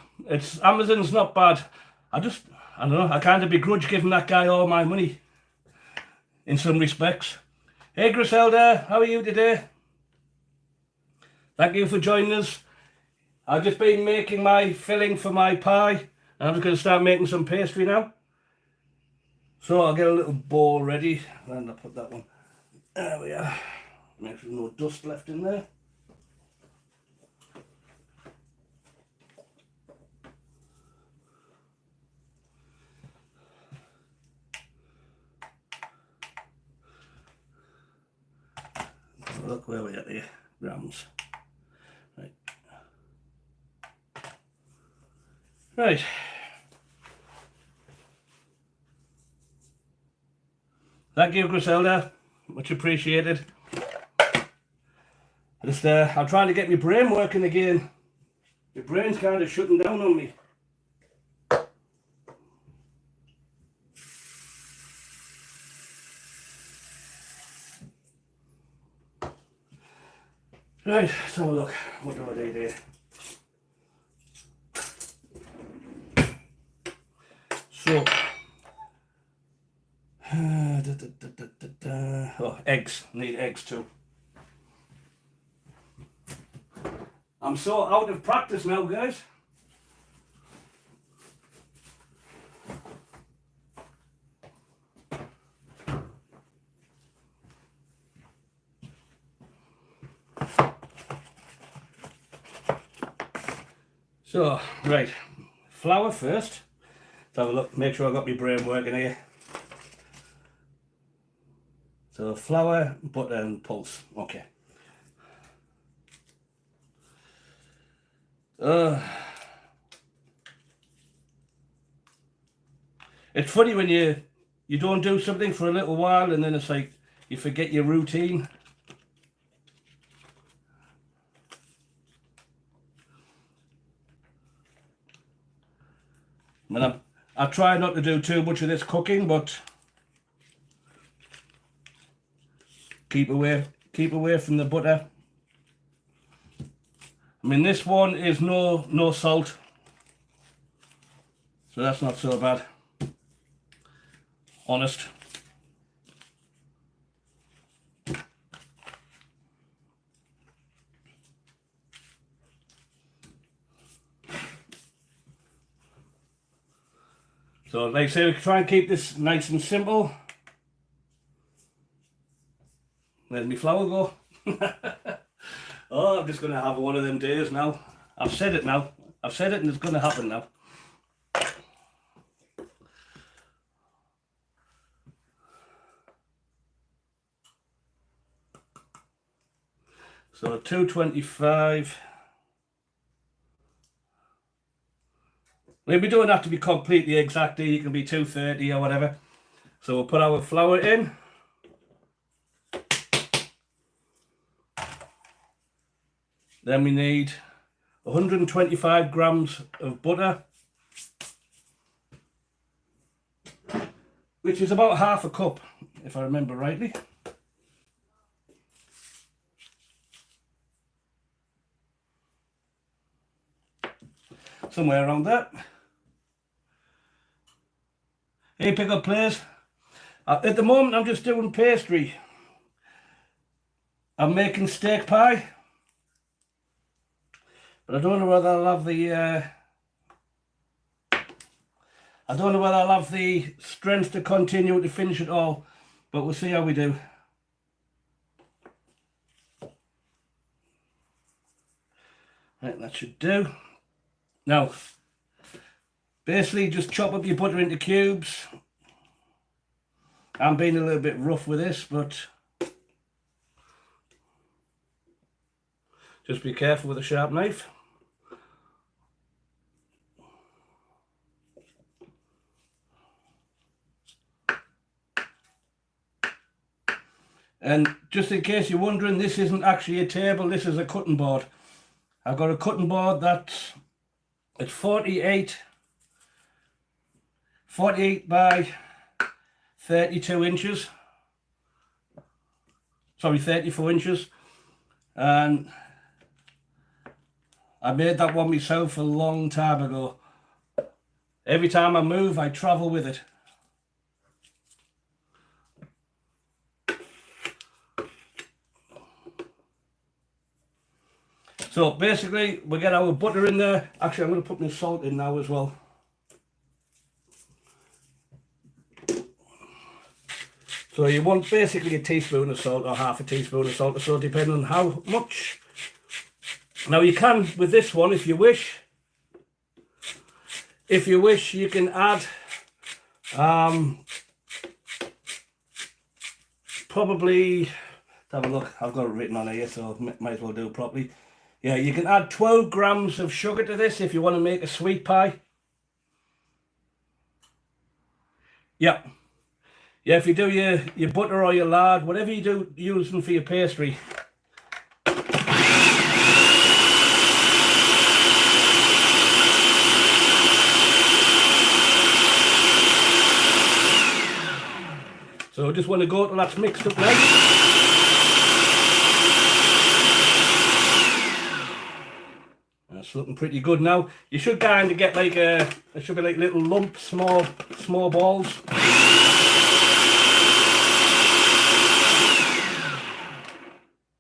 Amazon's not bad. I don't know, I kind of begrudge giving that guy all my money in some respects. Hey Griselda, how are you today? Thank you for joining us. I've just been making my filling for my pie, and I'm just going to start making some pastry now. So I'll get a little bowl ready, and I'll put that one. There we are. Make sure there's no dust left in there. Look where we are here, grams. Right. Right. Thank you, Griselda. Much appreciated. I'm trying to get my brain working again. My brain's kind of shutting down on me. Right, let's have a look. What do I do here? So, oh, eggs. Need eggs too. I'm so out of practice now, guys. So, right, flour first. Let's have a look, make sure I've got my brain working here. So flour, butter and pulse, okay. It's funny when you don't do something for a little while and then it's like you forget your routine. I try not to do too much of this cooking, but keep away from the butter. I mean, this one is no salt, so that's not so bad. Honest. So like I say, we try and keep this nice and simple. Let me flour go. Oh, I'm just going to have one of them days now. I've said it now. I've said it and it's going to happen now. So 225. We don't have to be completely exact here. You can be 230 or whatever. So we'll put our flour in. Then we need 125 grams of butter, which is about half a cup, if I remember rightly. Somewhere around there. Hey, pick up players. At the moment, I'm just doing pastry. I'm making steak pie, but I don't know whether I'll have the I don't know whether I'll have the strength to continue to finish it all, but we'll see how we do. Right, that should do. Now, basically just chop up your butter into cubes. I'm being a little bit rough with this, but just be careful with a sharp knife. And just in case you're wondering, this isn't actually a table, this is a cutting board. I've got a cutting board that's 48 by 32 inches. Sorry, 34 inches. And I made that one myself a long time ago. Every time I move, I travel with it. So basically, we get our butter in there. Actually, I'm going to put my salt in now as well. So you want basically a teaspoon of salt or half a teaspoon of salt, so depending on how much. Now you can, with this one, if you wish, you can add probably, have a look, I've got it written on here, so might as well do it properly. Yeah, you can add 12 grams of sugar to this if you want to make a sweet pie. Yeah. Yeah, if you do your butter or your lard, whatever you do using for your pastry. So I just want to go till that's mixed up nice. That's looking pretty good now. You should kind of get like there should be like little lumps, small balls.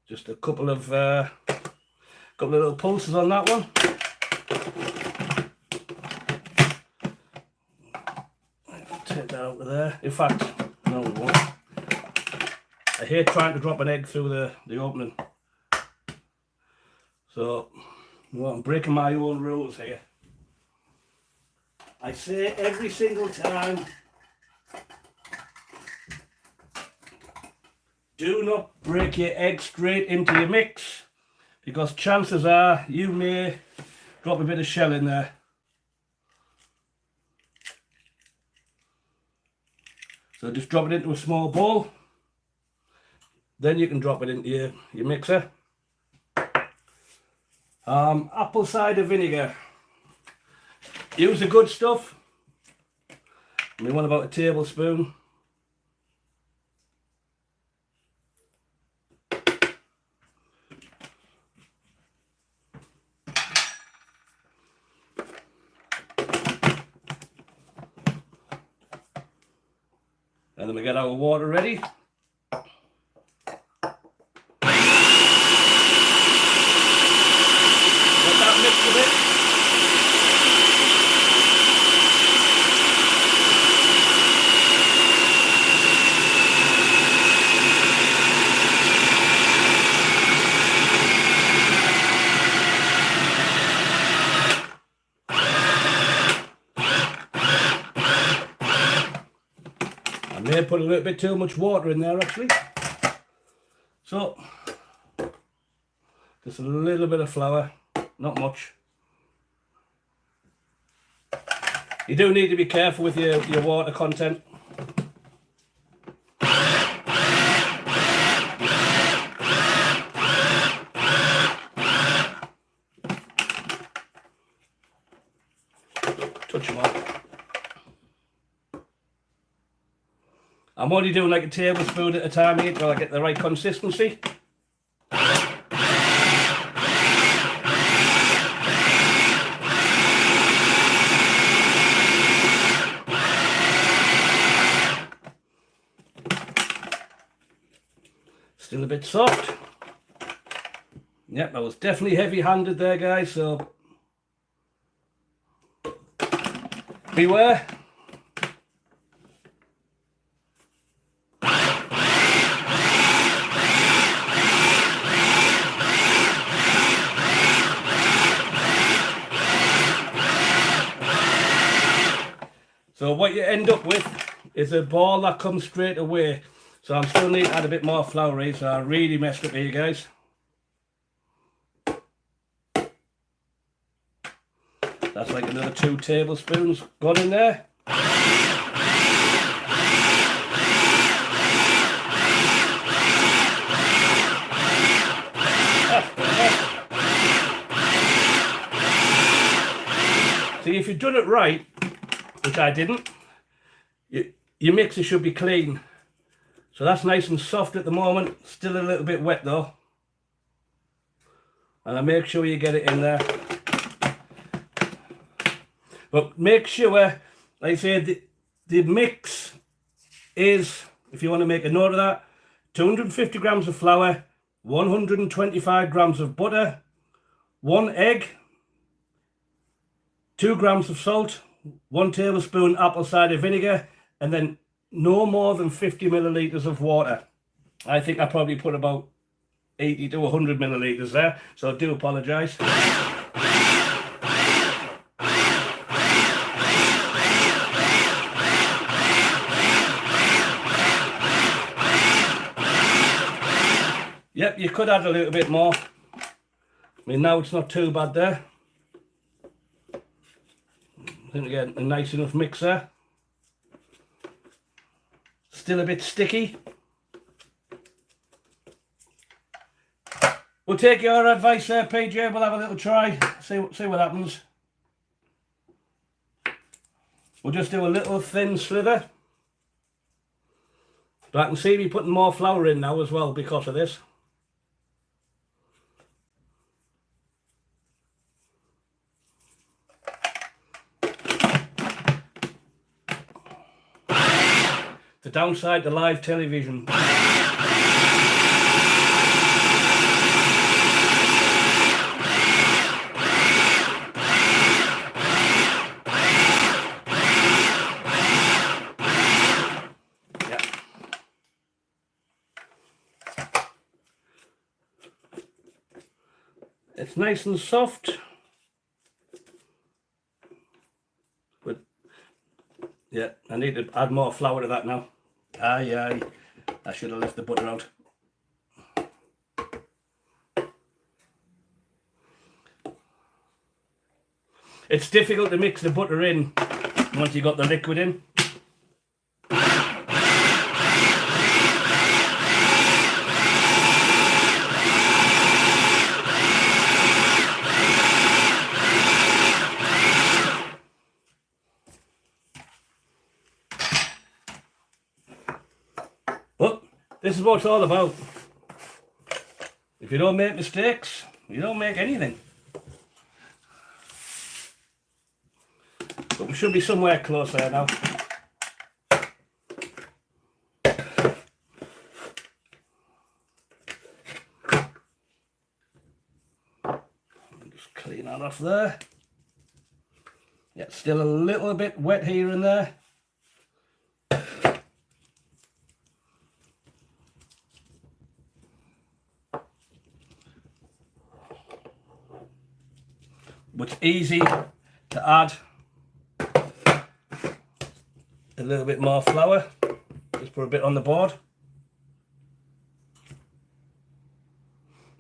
Just a couple of little pulses on that one. Take that out of there. In fact, no, we won't. I hate trying to drop an egg through the opening. So, well, I'm breaking my own rules here. I say every single time, do not break your egg straight into your mix, because chances are you may drop a bit of shell in there. So just drop it into a small bowl, then you can drop it into your mixer. Apple cider vinegar. Use the good stuff. We want about a tablespoon. And then we get our water ready. I may put a little bit too much water in there actually. So, just a little bit of flour, not much. You do need to be careful with your water content. I'm only doing like a tablespoon at a time here until I get the right consistency. Still a bit soft. Yep, I was definitely heavy-handed there, guys, so beware. So what you end up with is a ball that comes straight away. So I'm still need to add a bit more flour here, so I really messed up here, guys. That's like another 2 tablespoons gone in there. See, if you've done it right, which I didn't, your mixer should be clean. So that's nice and soft at the moment, still a little bit wet though. And I make sure you get it in there. But make sure, like I say, the mix is, if you want to make a note of that, 250 grams of flour, 125 grams of butter, 1 egg, 2 grams of salt, 1 tablespoon apple cider vinegar, and then no more than 50 millilitres of water. I think I probably put about 80 to 100 millilitres there, so I do apologise. Yep, you could add a little bit more. I mean, now it's not too bad there. I think we get a nice enough mix there. Still a bit sticky. We'll take your advice there, PJ. We'll have a little try, see what happens. We'll just do a little thin slither. But I can see me putting more flour in now as well because of this. The downside to live television. It's nice and soft, but yeah, I need to add more flour to that now. Aye, I should have left the butter out. It's difficult to mix the butter in once you got the liquid in. But this is what it's all about. If you don't make mistakes, you don't make anything. But we should be somewhere close there now. Just clean that off there. Yeah, still a little bit wet here and there. But it's easy to add a little bit more flour. Just put a bit on the board.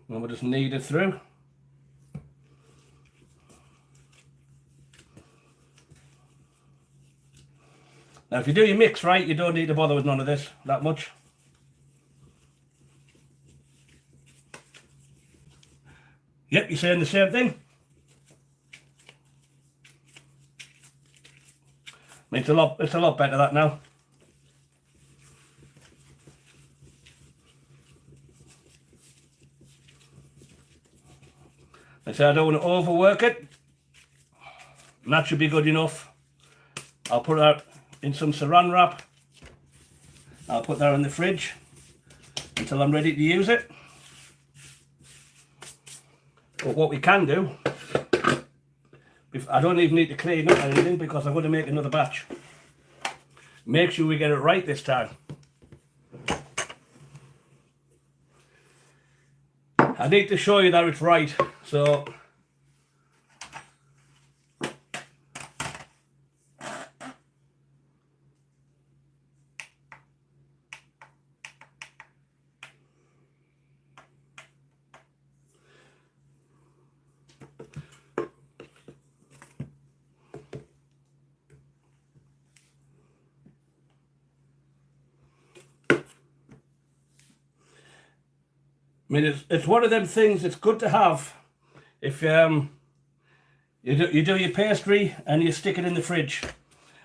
And we'll just knead it through. Now if you do your mix right, you don't need to bother with none of this that much. Yep, you're saying the same thing. It's a lot better that now. I said I don't want to overwork it. And that should be good enough. I'll put that in some saran wrap. I'll put that in the fridge until I'm ready to use it. But what we can do, I don't even need to clean up anything because I'm going to make another batch. Make sure we get it right this time. I need to show you that it's right, so I mean, it's one of them things it's good to have if you do your pastry and you stick it in the fridge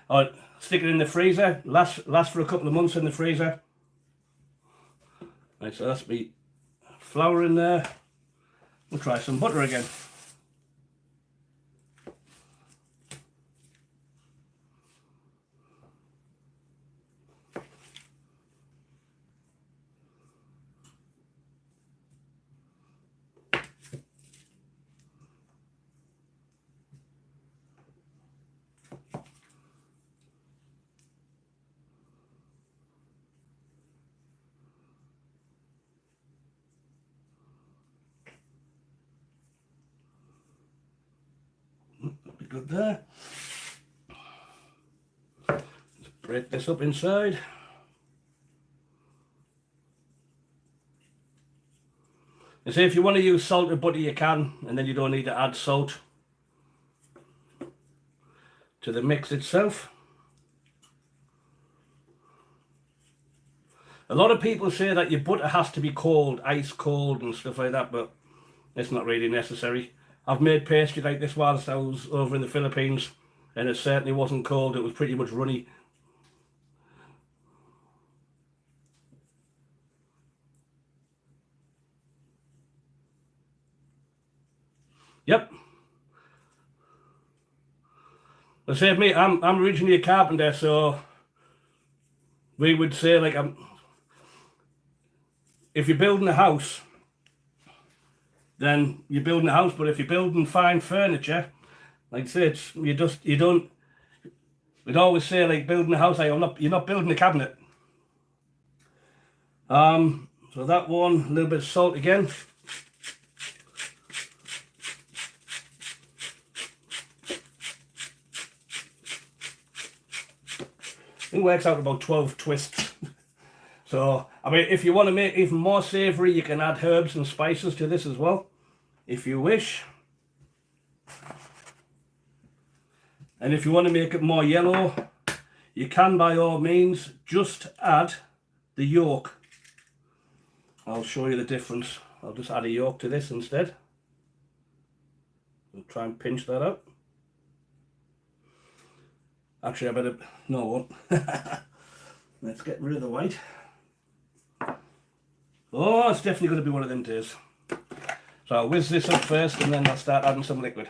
or stick it in the freezer, last for a couple of months in the freezer. Right, so that's me flour in there. We'll try some butter again. Good there. Let's break this up inside. And see, if you want to use salted butter you can, and then you don't need to add salt to the mix itself. A lot of people say that your butter has to be cold, ice cold and stuff like that, but it's not really necessary. I've made pastry like this whilst I was over in the Philippines, and it certainly wasn't cold, it was pretty much runny. Yep. I say me, I'm originally a carpenter, so we would say like if you're building a house, then you're building a house. But if you're building fine furniture, like I say, you don't. We'd always say like building a house, like you're not building a cabinet. So that one, a little bit of salt again. It works out about 12 twists. So, I mean, if you want to make it even more savoury, you can add herbs and spices to this as well, if you wish. And if you want to make it more yellow, you can by all means just add the yolk. I'll show you the difference. I'll just add a yolk to this instead. I'll try and pinch that out. Actually, I better... No, I won't. Let's get rid of the white. Oh, it's definitely going to be one of them days. So I'll whiz this up first and then I'll start adding some liquid.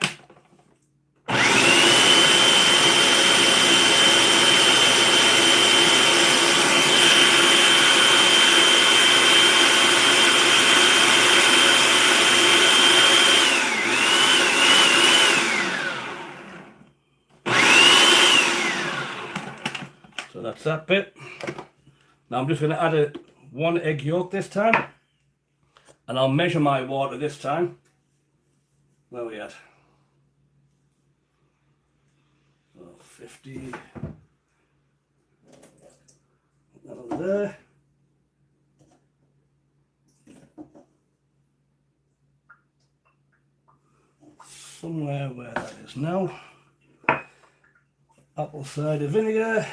So that's that bit. Now I'm just going to add one egg yolk this time, and I'll measure my water this time. Where are we at? So 50. That over there. Somewhere where that is now. Apple cider vinegar.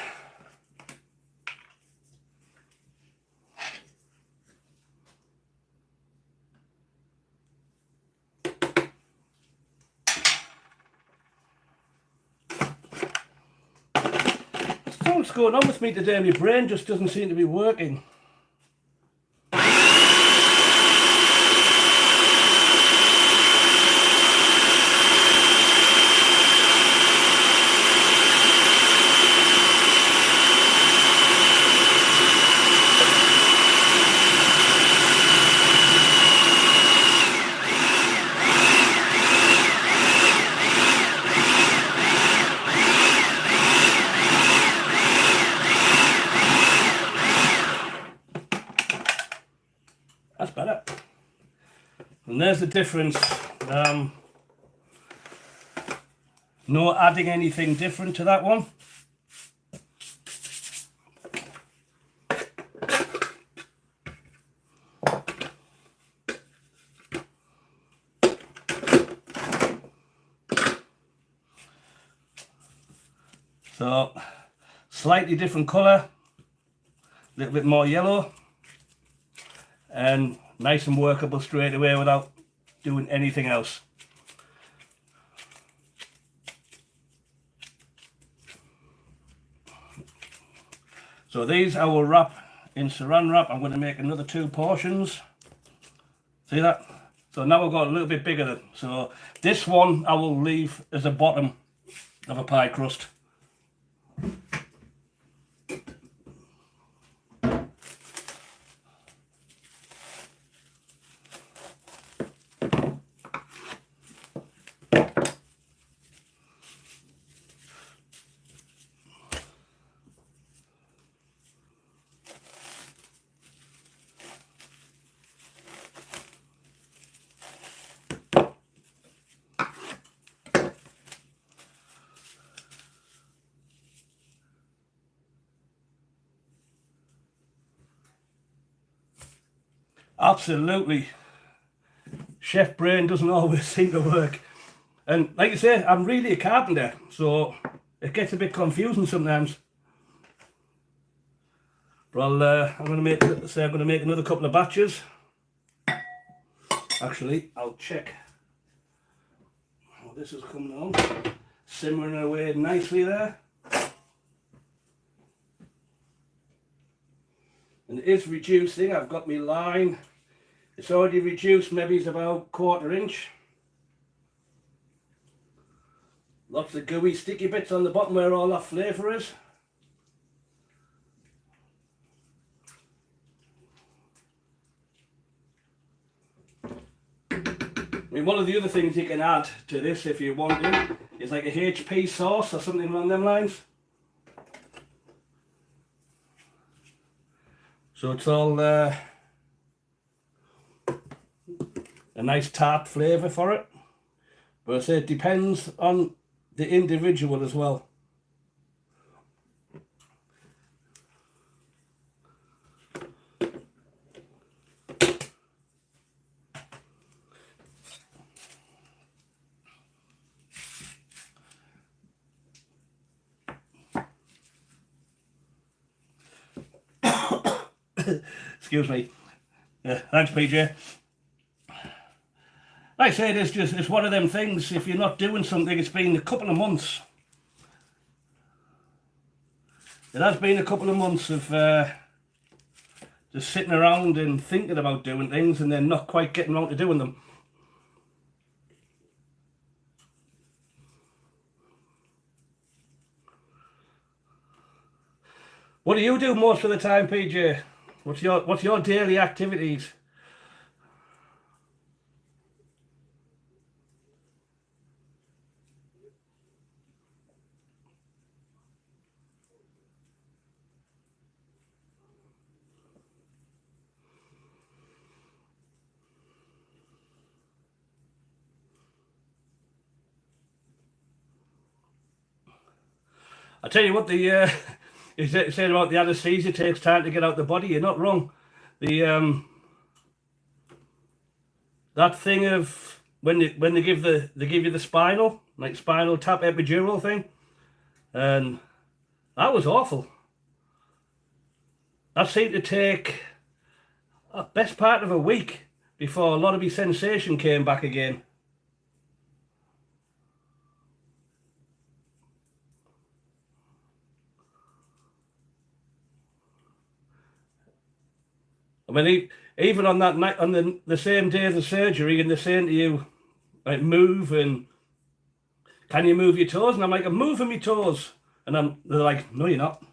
What's going on with me today? My brain just doesn't seem to be working. And there's the difference. No adding anything different to that one. So, slightly different colour, a little bit more yellow, and nice and workable straight away without doing anything else. So these I will wrap in saran wrap. I'm going to make another 2 portions. See that? So now I've got a little bit bigger. So this one I will leave as a bottom of a pie crust. Absolutely, chef brain doesn't always seem to work, and like you say, I'm really a carpenter, so it gets a bit confusing sometimes. But I'm going to make another couple of batches. Actually, I'll check how this is coming on. Simmering away nicely there, and it is reducing. I've got my line. It's already reduced, maybe it's about 1/4 inch. Lots of gooey sticky bits on the bottom where all that flavour is. I mean, one of the other things you can add to this if you want to is like a HP sauce or something along them lines. So it's all a nice tart flavour for it. But I say it depends on the individual as well. Excuse me. Thanks, PJ. Like I say, it's one of them things. If you're not doing something, it's been a couple of months. It has been a couple of months of just sitting around and thinking about doing things and then not quite getting around to doing them. What do you do most of the time, PJ? What's your daily activities? I tell you what, you said about the anaesthesia takes time to get out the body. You're not wrong. The that thing of when they give you the spinal tap epidural thing, and that was awful. That seemed to take a best part of a week before a lot of my sensation came back again. I mean, even on that night, on the same day of the surgery, and they're saying to you, like, move, and can you move your toes? And I'm like, I'm moving my toes. And they're like, no, you're not.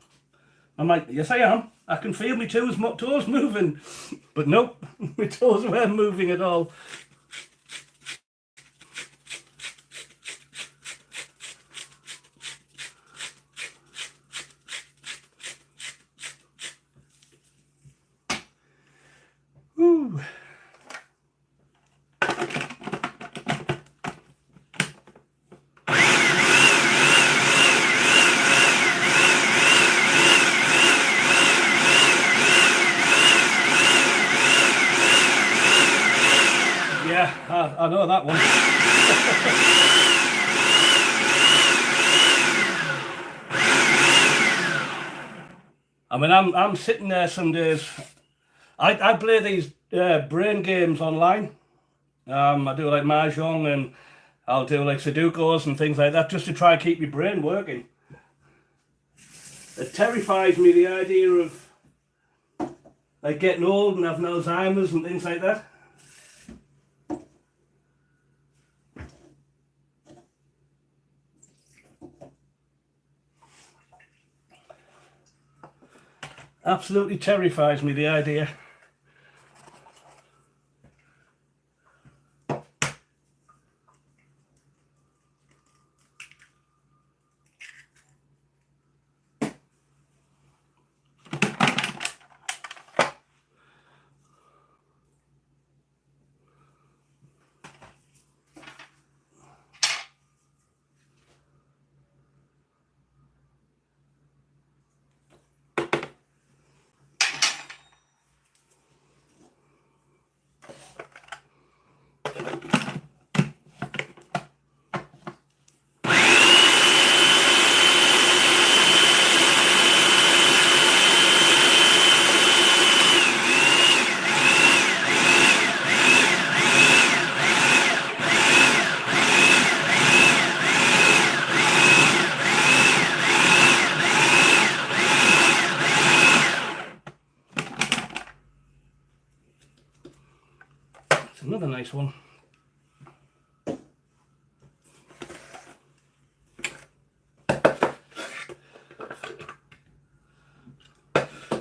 I'm like, yes, I am. I can feel my toes moving. But nope, my toes weren't moving at all. Whew. I know that one. I mean, I'm sitting there some days. I play these brain games online. I do like mahjong, and I'll do like Sudokus and things like that, just to try and keep my brain working. It terrifies me, the idea of like getting old and having Alzheimer's and things like that. Absolutely terrifies me, the idea. Another nice one.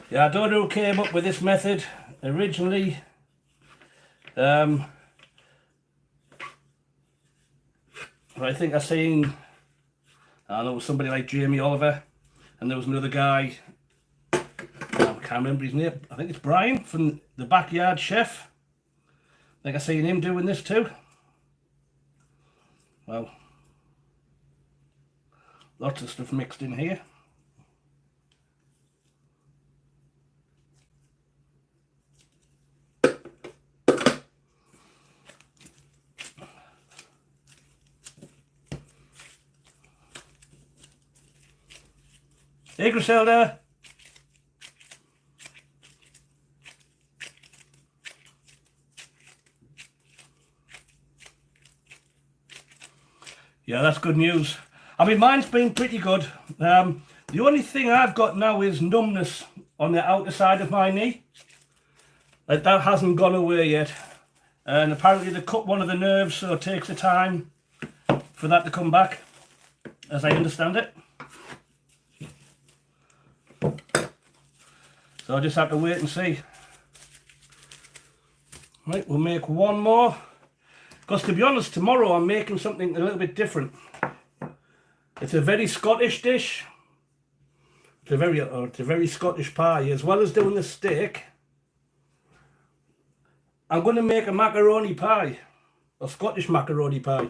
Yeah, I don't know who came up with this method originally. I think I seen, I know, somebody like Jamie Oliver, and there was another guy, I can't remember his name, I think it's Brian from the Backyard Chef. I think I seen him doing this too. Well, lots of stuff mixed in here. Hey, Griselda. Yeah, that's good news. I mean, mine's been pretty good. The only thing I've got now is numbness on the outer side of my knee. Like, that hasn't gone away yet. And apparently they cut one of the nerves, so it takes the time for that to come back, as I understand it. So I just have to wait and see. Right, we'll make one more. Because to be honest, tomorrow I'm making something a little bit different. It's a very Scottish dish. It's a very Scottish pie. As well as doing the steak, I'm going to make a macaroni pie. A Scottish macaroni pie.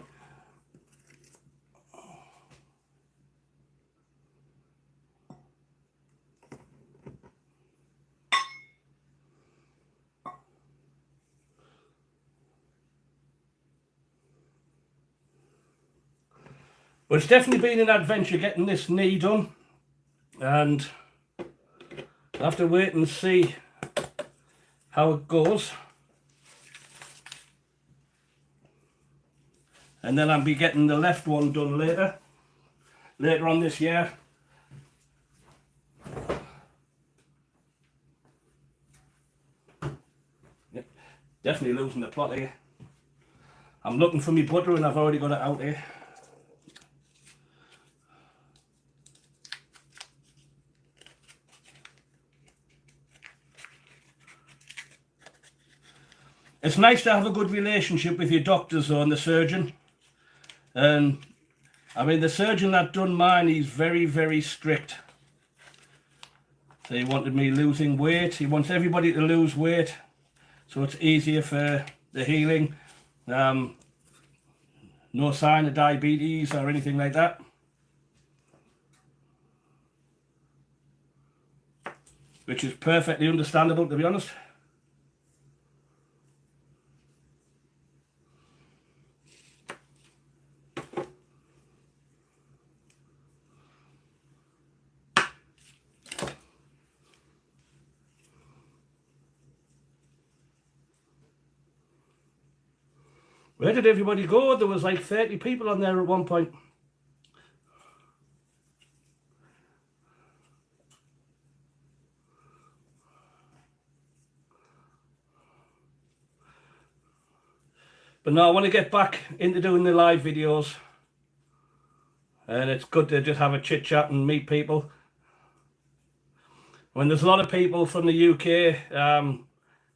But it's definitely been an adventure getting this knee done, and I have to wait and see how it goes. And then I'll be getting the left one done later on this year. Yep, definitely losing the plot here. I'm looking for my butter and I've already got it out here. It's nice to have a good relationship with your doctors though, and the surgeon. And I mean, the surgeon that done mine, he's very, very strict. So he wanted me losing weight. He wants everybody to lose weight, so it's easier for the healing. No sign of diabetes or anything like that. Which is perfectly understandable, to be honest. Where did everybody go? There was like 30 people on there at one point. But no, I want to get back into doing the live videos. And it's good to just have a chit chat and meet people. When there's a lot of people from the UK,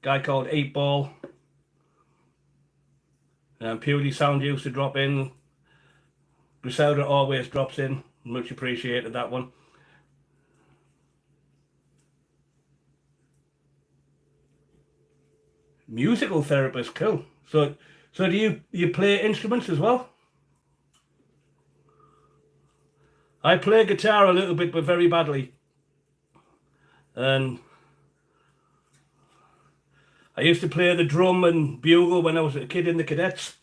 guy called 8 Ball, Purely Sound used to drop in. Griselda always drops in. Much appreciated that one. Musical therapist, cool. So do you play instruments as well? I play guitar a little bit, but very badly. And I used to play the drum and bugle when I was a kid in the cadets.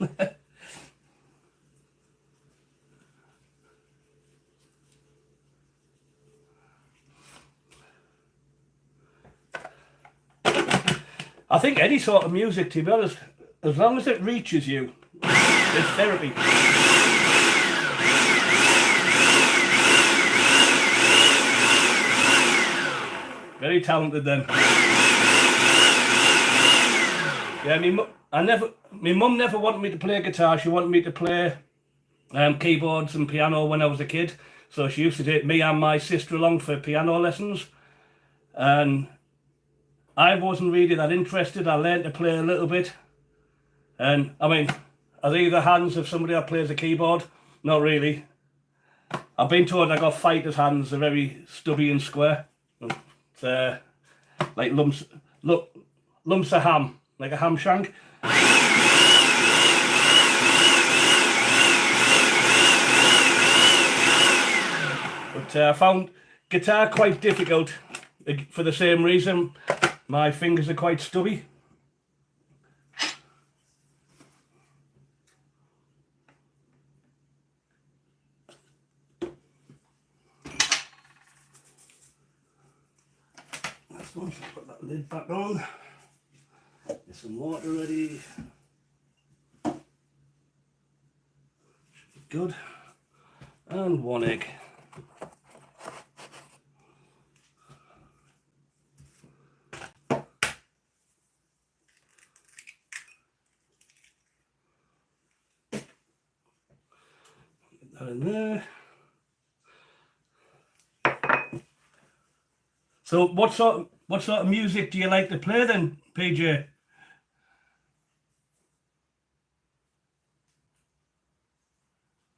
I think any sort of music, to be honest, as long as it reaches you, it's therapy. Very talented then. Yeah, my mum never wanted me to play guitar. She wanted me to play keyboards and piano when I was a kid. So she used to take me and my sister along for piano lessons. And I wasn't really that interested. I learned to play a little bit. And I mean, are they the hands of somebody that plays a keyboard? Not really. I've been told I got fighter's hands. They're very stubby and square. It's like lumps of ham, like a ham shank. But I found guitar quite difficult for the same reason. My fingers are quite stubby. Put that lid back on. Get some water ready. Should be good. And 1 egg. Get that in there. So what sort of music do you like to play then, PJ?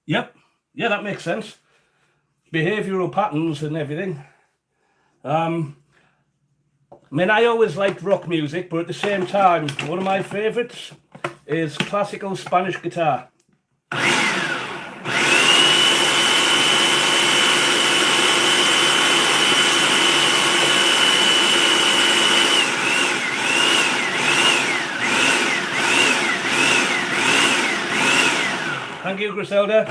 Yep. Yeah, that makes sense. Behavioural patterns and everything. I mean, I always liked rock music, but at the same time, one of my favourites is classical Spanish guitar. Thank you, Griselda.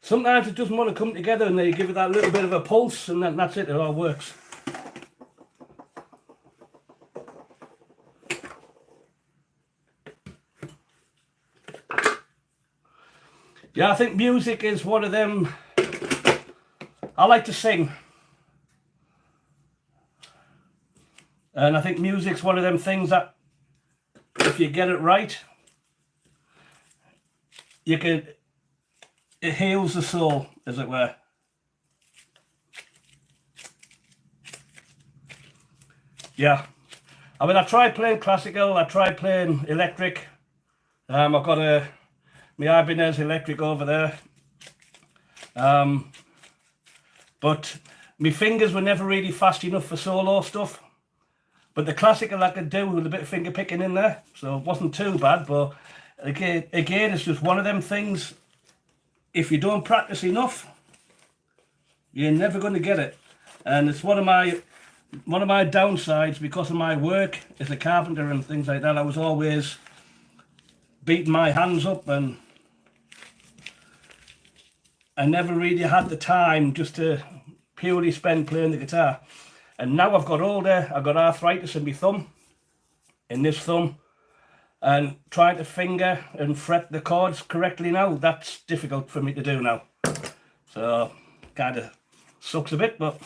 Sometimes it doesn't want to come together and they give it that little bit of a pulse and then that's it, it all works. Yeah, I think music is one of them. I like to sing. And I think music's one of them things that if you get it right, it heals the soul, as it were. Yeah. I mean, I tried playing classical, I tried playing electric. I've got my Ibanez electric over there. But my fingers were never really fast enough for solo stuff. But the classical I could do with a bit of finger picking in there, so it wasn't too bad. But again, it's just one of them things. If you don't practice enough, you're never going to get it. And it's one of my downsides because of my work as a carpenter and things like that. I was always beating my hands up, and I never really had the time just to purely spend playing the guitar. And now I've got older, I've got arthritis in my thumb, in this thumb, and trying to finger and fret the chords correctly now, that's difficult for me to do now. So, kind of sucks a bit, but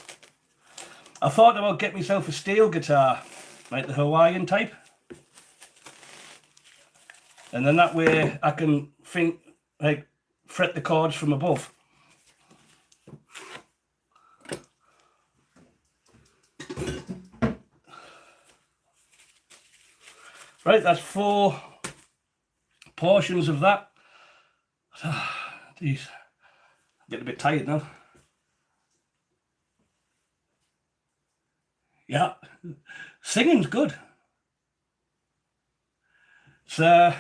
I thought I would get myself a steel guitar, like the Hawaiian type. And then that way I can fret the chords from above. Right, that's 4 portions of that. Geez, I'm getting a bit tired now. Yeah, singing's good. So,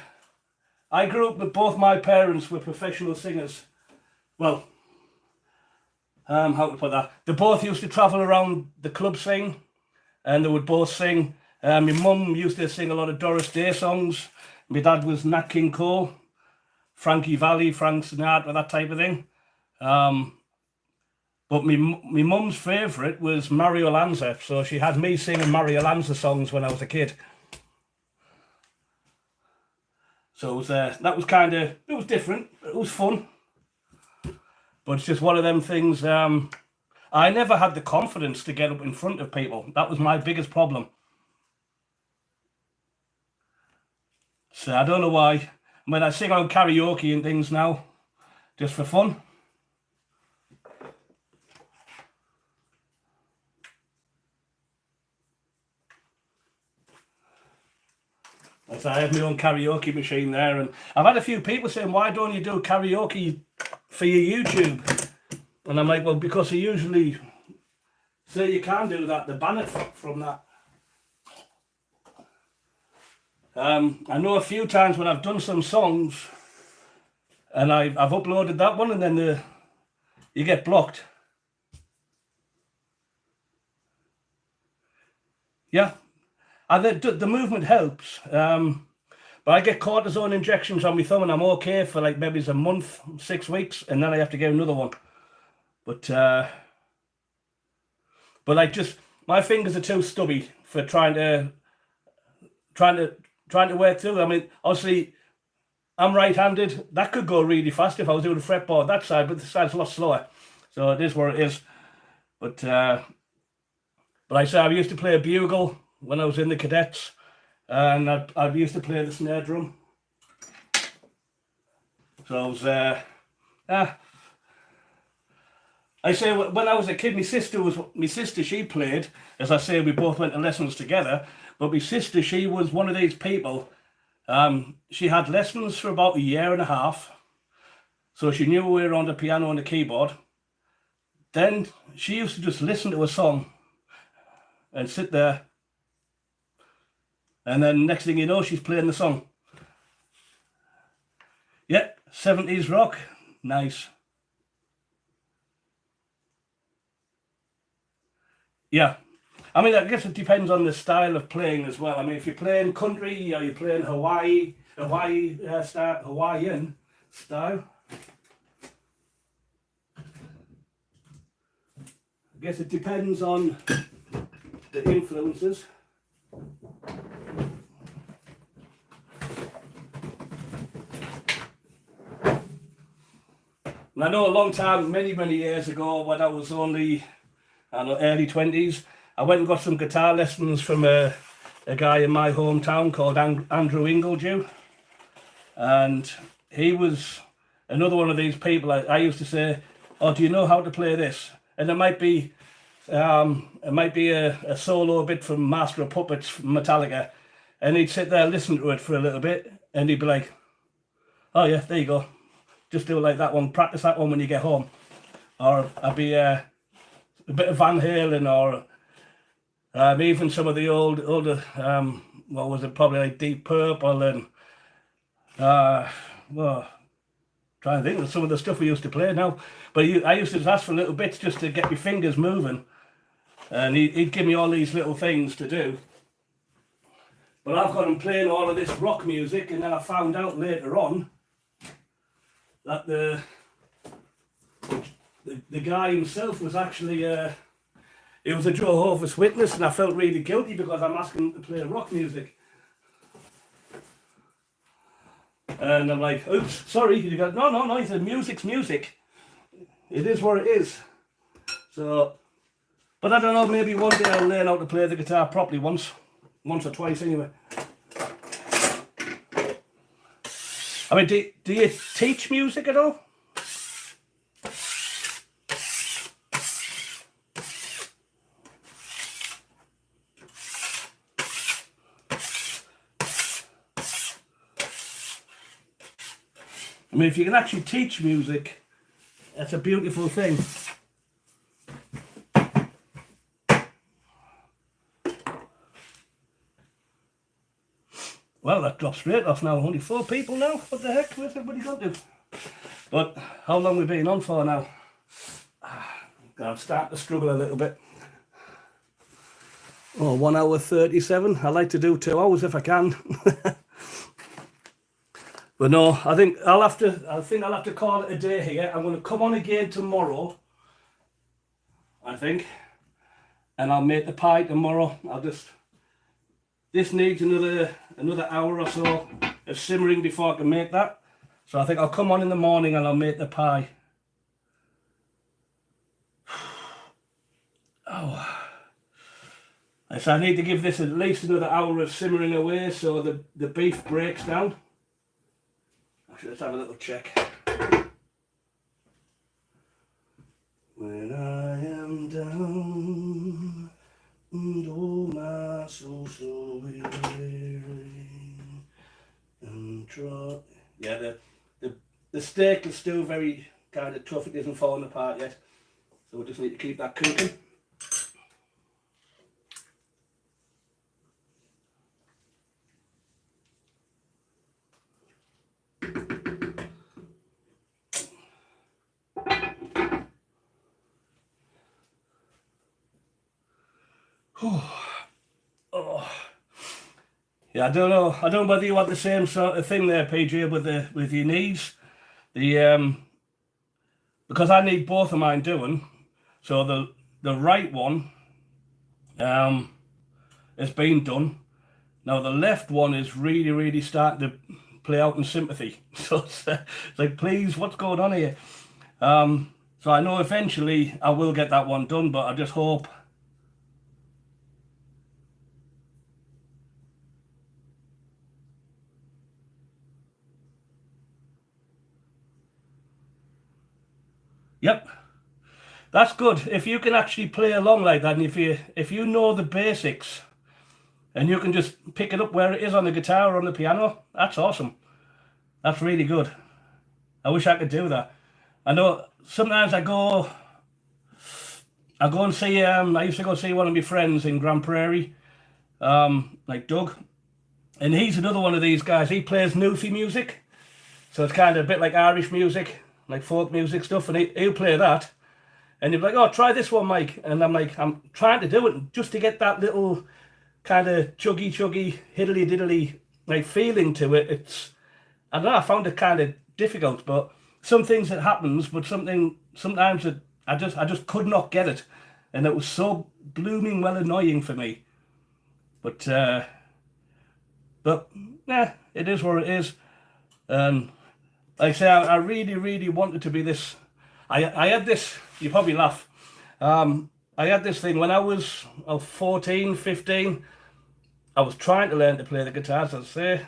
I grew up with both my parents were professional singers. Well, how to put that? They both used to travel around the club scene, and they would both sing. My mum used to sing a lot of Doris Day songs. My dad was Nat King Cole, Frankie Valli, Frank Sinatra, that type of thing. But my mum's favourite was Mario Lanza, so she had me singing Mario Lanza songs when I was a kid. So it was, that was kind of, it was different, it was fun. But it's just one of them things, I never had the confidence to get up in front of people. That was my biggest problem. So I don't know why. I mean, I sing on karaoke and things now, just for fun. So I have my own karaoke machine there, and I've had a few people saying, why don't you do karaoke for your YouTube? And I'm like, well, because I usually say you can do that, the ban it from that. I know a few times when I've done some songs and I've uploaded that one, and then you get blocked. Yeah, and the movement helps, but I get cortisone injections on my thumb and I'm okay for like maybe a month, 6 weeks, and then I have to get another one. But like, just my fingers are too stubby for trying to work through. I mean, obviously I'm right-handed. That could go really fast if I was doing a fretboard that side, but this side's a lot slower. So it is what it is. But I say I used to play a bugle when I was in the cadets, and I used to play the snare drum. So I was I say when I was a kid, my sister, she played. As I say, we both went to lessons together. But my sister, she was one of these people. She had lessons for about 1.5 years. So she knew we were on the piano and the keyboard. Then she used to just listen to a song and sit there. And then next thing you know, she's playing the song. Yeah, 70s rock. Nice. Yeah. I mean, I guess it depends on the style of playing as well. I mean, if you're playing country or you're playing Hawaiian style, I guess it depends on the influences. And I know a long time, many years ago, when I was only, I don't know, early 20s, I went and got some guitar lessons from a guy in my hometown called Andrew Ingledew. And he was another one of these people I used to say, oh, do you know how to play this? And it might be a solo bit from Master of Puppets from Metallica. And he'd sit there, listen to it for a little bit, and he'd be like, oh yeah, there you go. Just do it like that one, practice that one when you get home. Or I'd be a bit of Van Halen, or even some of the older, what was it, probably like Deep Purple, and well, trying to think of some of the stuff we used to play now. But I used to just ask for little bits just to get my fingers moving. And he'd give me all these little things to do. But I've got him playing all of this rock music, and then I found out later on that the guy himself was actually he was a Jehovah's Witness, and I felt really guilty because I'm asking him to play rock music. And I'm like, oops, sorry. He goes, no, he said, music's music. It is what it is. So, but I don't know, maybe one day I'll learn how to play the guitar properly once or twice anyway. I mean, do you teach music at all? I mean, if you can actually teach music, that's a beautiful thing. Well, that dropped straight off now. Only 4 people now. What the heck? Where's everybody gone to? But how long have we been on for now? I'm starting to struggle a little bit. Oh, 1 hour 37. I like to do 2 hours if I can. But no, I think I'll have to call it a day here. I'm going to come on again tomorrow, I think, and I'll make the pie tomorrow. This needs another hour or so of simmering before I can make that. So I think I'll come on in the morning and I'll make the pie. Oh, so I need to give this at least another hour of simmering away so the beef breaks down. Actually, let's have a little check. When I am down and oh my soul so weary and try. Yeah, the steak is still very kind of tough. It isn't falling apart yet, so we just need to keep that cooking. Oh. Yeah, I don't know whether you want the same sort of thing there, PJ, with your knees. Because I need both of mine doing. So the right one has been done. Now the left one is really, really starting to play out in sympathy. So it's like, please, what's going on here? So I know eventually I will get that one done, but I just hope. Yep, that's good. If you can actually play along like that, and if you know the basics, and you can just pick it up where it is on the guitar or on the piano, that's awesome. That's really good. I wish I could do that. I know sometimes I go and see. I used to go see one of my friends in Grand Prairie, like Doug, and he's another one of these guys. He plays Newfie music, so it's kind of a bit like Irish music, like folk music stuff, and he'll play that, and he'll be like, oh, try this one, Mike, and I'm like, I'm trying to do it just to get that little kind of chuggy hiddly diddly like feeling to it. I don't know, I found it kind of difficult, but some things that happens, but sometimes that I just could not get it, and it was so blooming well annoying for me. But yeah, it is what it is. Like I say, I really wanted to be this. I had this, you probably laugh. I had this thing when I was 14, 15. I was trying to learn to play the guitar, as I say,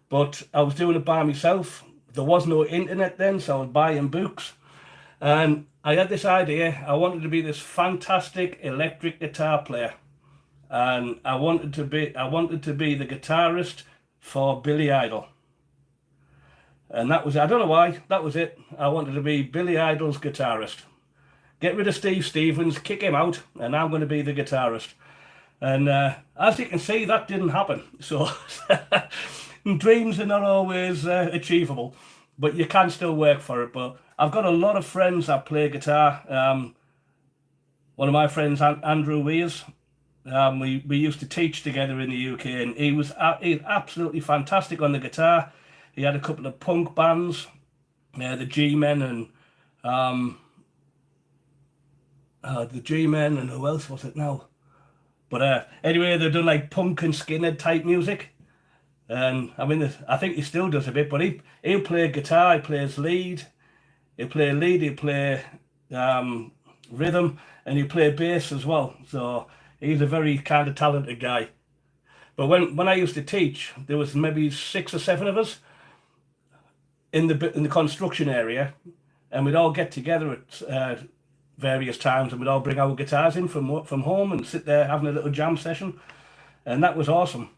but I was doing it by myself. There was no internet then, so I was buying books. And I had this idea. I wanted to be this fantastic electric guitar player. And I wanted to be the guitarist for Billy Idol. And that was, I don't know why, that was it. I wanted to be Billy Idol's guitarist. Get rid of Steve Stevens, kick him out, and I'm going to be the guitarist. And as you can see, that didn't happen. So dreams are not always achievable, but you can still work for it. But I've got a lot of friends that play guitar. one of my friends, Andrew Weirs. We used to teach together in the UK, and he's absolutely fantastic on the guitar. He had a couple of punk bands, the G-Men and who else was it now? But anyway, they've done like punk and skinhead type music, and I mean, I think he still does a bit. But he'll play guitar, he plays lead, he'll play rhythm, and he'll play bass as well. So he's a very kind of talented guy. But when I used to teach, there was maybe 6 or 7 of us in the construction area, and we'd all get together at various times, and we'd all bring our guitars in from home and sit there having a little jam session, and that was awesome.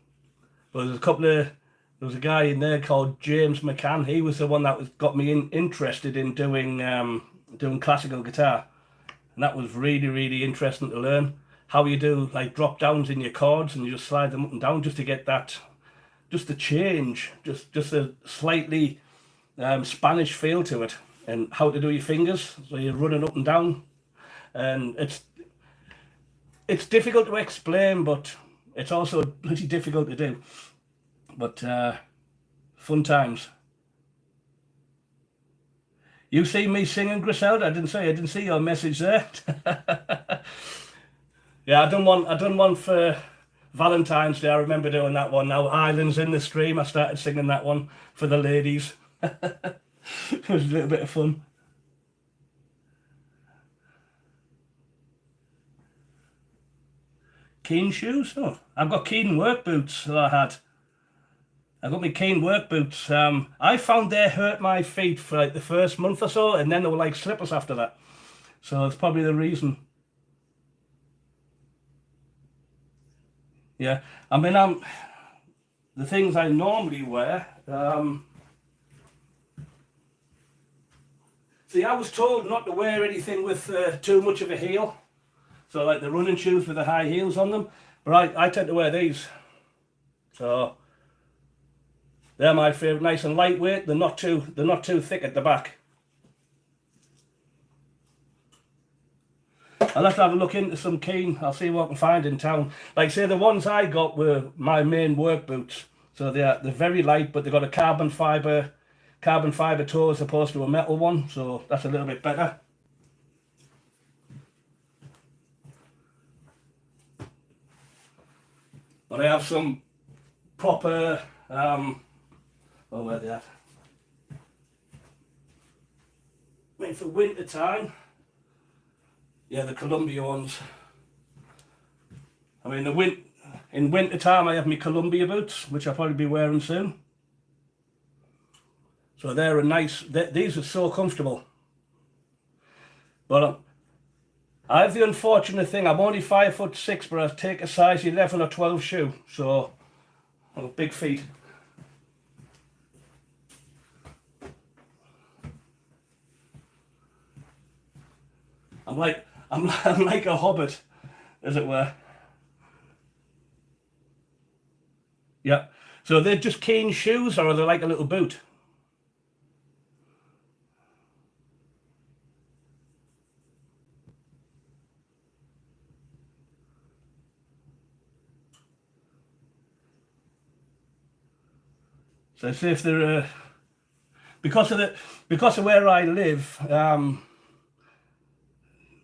But there was a guy in there called James McCann. He was the one that got me interested in doing classical guitar, and that was really, really interesting to learn how you do like drop downs in your chords, and you just slide them up and down just to get that, just the change, just a slightly Spanish feel to it, and how to do your fingers, so you're running up and down, and it's difficult to explain, but it's also pretty difficult to do. But fun times. You see me singing, Griselda? I didn't see your message there. Yeah, I done one for Valentine's Day. I remember doing that one. Now Islands in the Stream. I started singing that one for the ladies. It was a little bit of fun. Keen shoes? Oh, I've got Keen work boots that I got my Keen work boots. I found they hurt my feet for like the first month or so, and then they were like slippers after that. So it's probably the reason. Yeah, I mean, the things I normally wear. See, I was told not to wear anything with too much of a heel. So like the running shoes with the high heels on them. But I tend to wear these. So they're my favourite, nice and lightweight. They're not too thick at the back. I'll have to have a look into some Keen. I'll see what I can find in town. Like say the ones I got were my main work boots. So they're very light, but they've got a carbon fibre toe as opposed to a metal one. So that's a little bit better. But I have some proper where are they at? Made for winter time. Yeah, the Columbia ones. I mean, in winter time I have my Columbia boots, which I'll probably be wearing soon. So they're a nice. These are so comfortable. But I have the unfortunate thing. I'm only 5'6", but I take a size 11 or 12 shoe. So I've got big feet. I'm like a hobbit, as it were. Yeah. So they're just Keen shoes, or are they like a little boot? So say if they're because of where I live,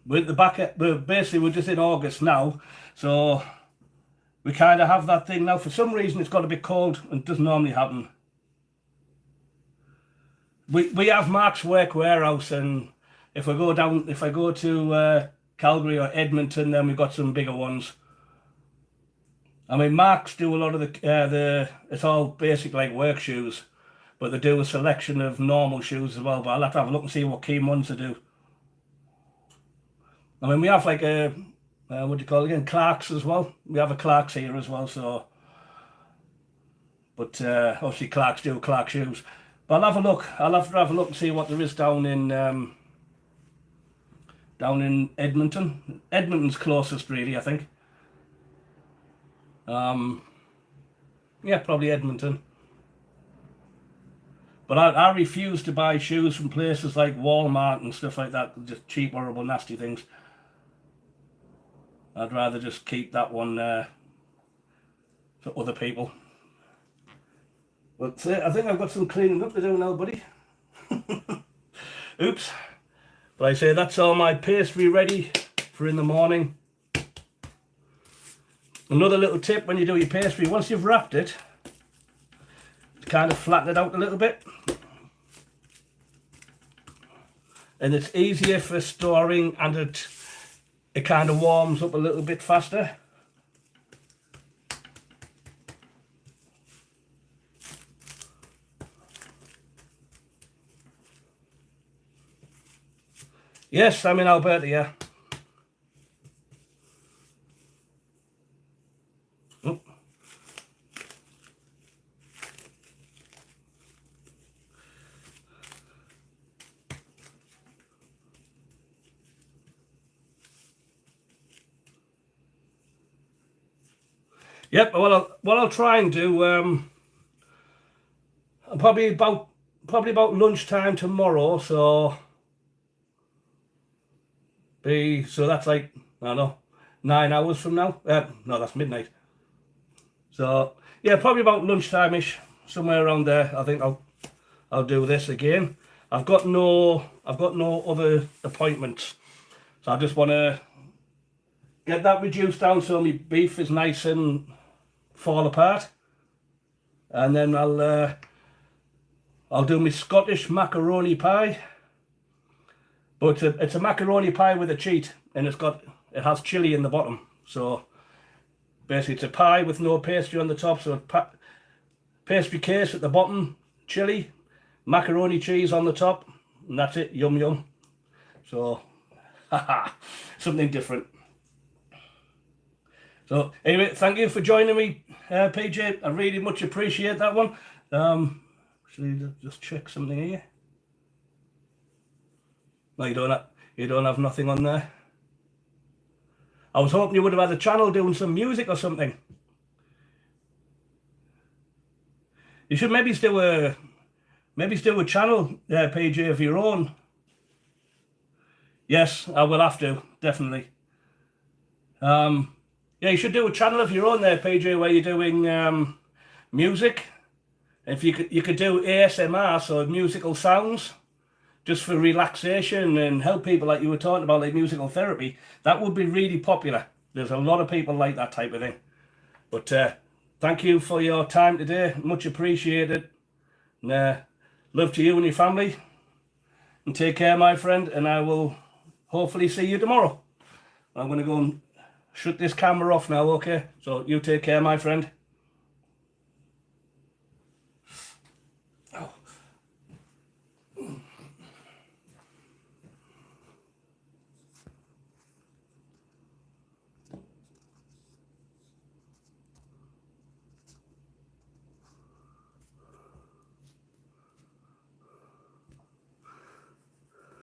we're just in August now, so we kind of have that thing now. For some reason, it's got a bit cold, and it doesn't normally happen. We have Mark's Work Warehouse, and if I go to Calgary or Edmonton, then we've got some bigger ones. I mean, Mark's do a lot of it's all basic like work shoes, but they do a selection of normal shoes as well. But I'll have to have a look and see what Keen ones they do. I mean, we have like what do you call it again? Clarks as well. We have a Clarks here as well. So, but obviously Clarks do Clark shoes. But I'll have a look. I'll have to have a look and see what there is down in Edmonton. Edmonton's closest, really, I think. Yeah, probably Edmonton. But I refuse to buy shoes from places like Walmart and stuff like that. Just cheap, horrible, nasty things. I'd rather just keep that one for other people. But I think I've got some cleaning up to do now, buddy. Oops. But I say that's all my pastry ready for in the morning. Another little tip when you do your pastry, once you've wrapped it, kind of flatten it out a little bit. And it's easier for storing, and it kind of warms up a little bit faster. Yes, I'm in Alberta, yeah. Oh. Yep, what I'll try and do, probably about lunchtime tomorrow, so that's like, I don't know, 9 hours from now. No, that's midnight. So yeah, probably about lunchtime-ish, somewhere around there. I think I'll do this again. I've got no other appointments, so I just want to get that reduced down so my beef is nice and fall apart, and then I'll do my Scottish macaroni pie. But it's a macaroni pie with a cheat, and it has chilli in the bottom. So basically it's a pie with no pastry on the top, so pastry case at the bottom, chilli, macaroni cheese on the top, and that's it. Yum yum. So something different. So anyway, thank you for joining me, PJ. I really much appreciate that one. Actually, just check something here. No, you don't have nothing on there. I was hoping you would have had a channel doing some music or something. You should maybe do a channel, PJ, of your own. Yes, I will have to, definitely. Yeah, you should do a channel of your own there, PJ, where you're doing music. If you could do ASMR, so musical sounds, just for relaxation and help people, like you were talking about, like musical therapy. That would be really popular. There's a lot of people like that type of thing. But thank you for your time today. Much appreciated. And, love to you and your family. And take care, my friend. And I will hopefully see you tomorrow. I'm going to go and shut this camera off now, okay? So you take care, my friend.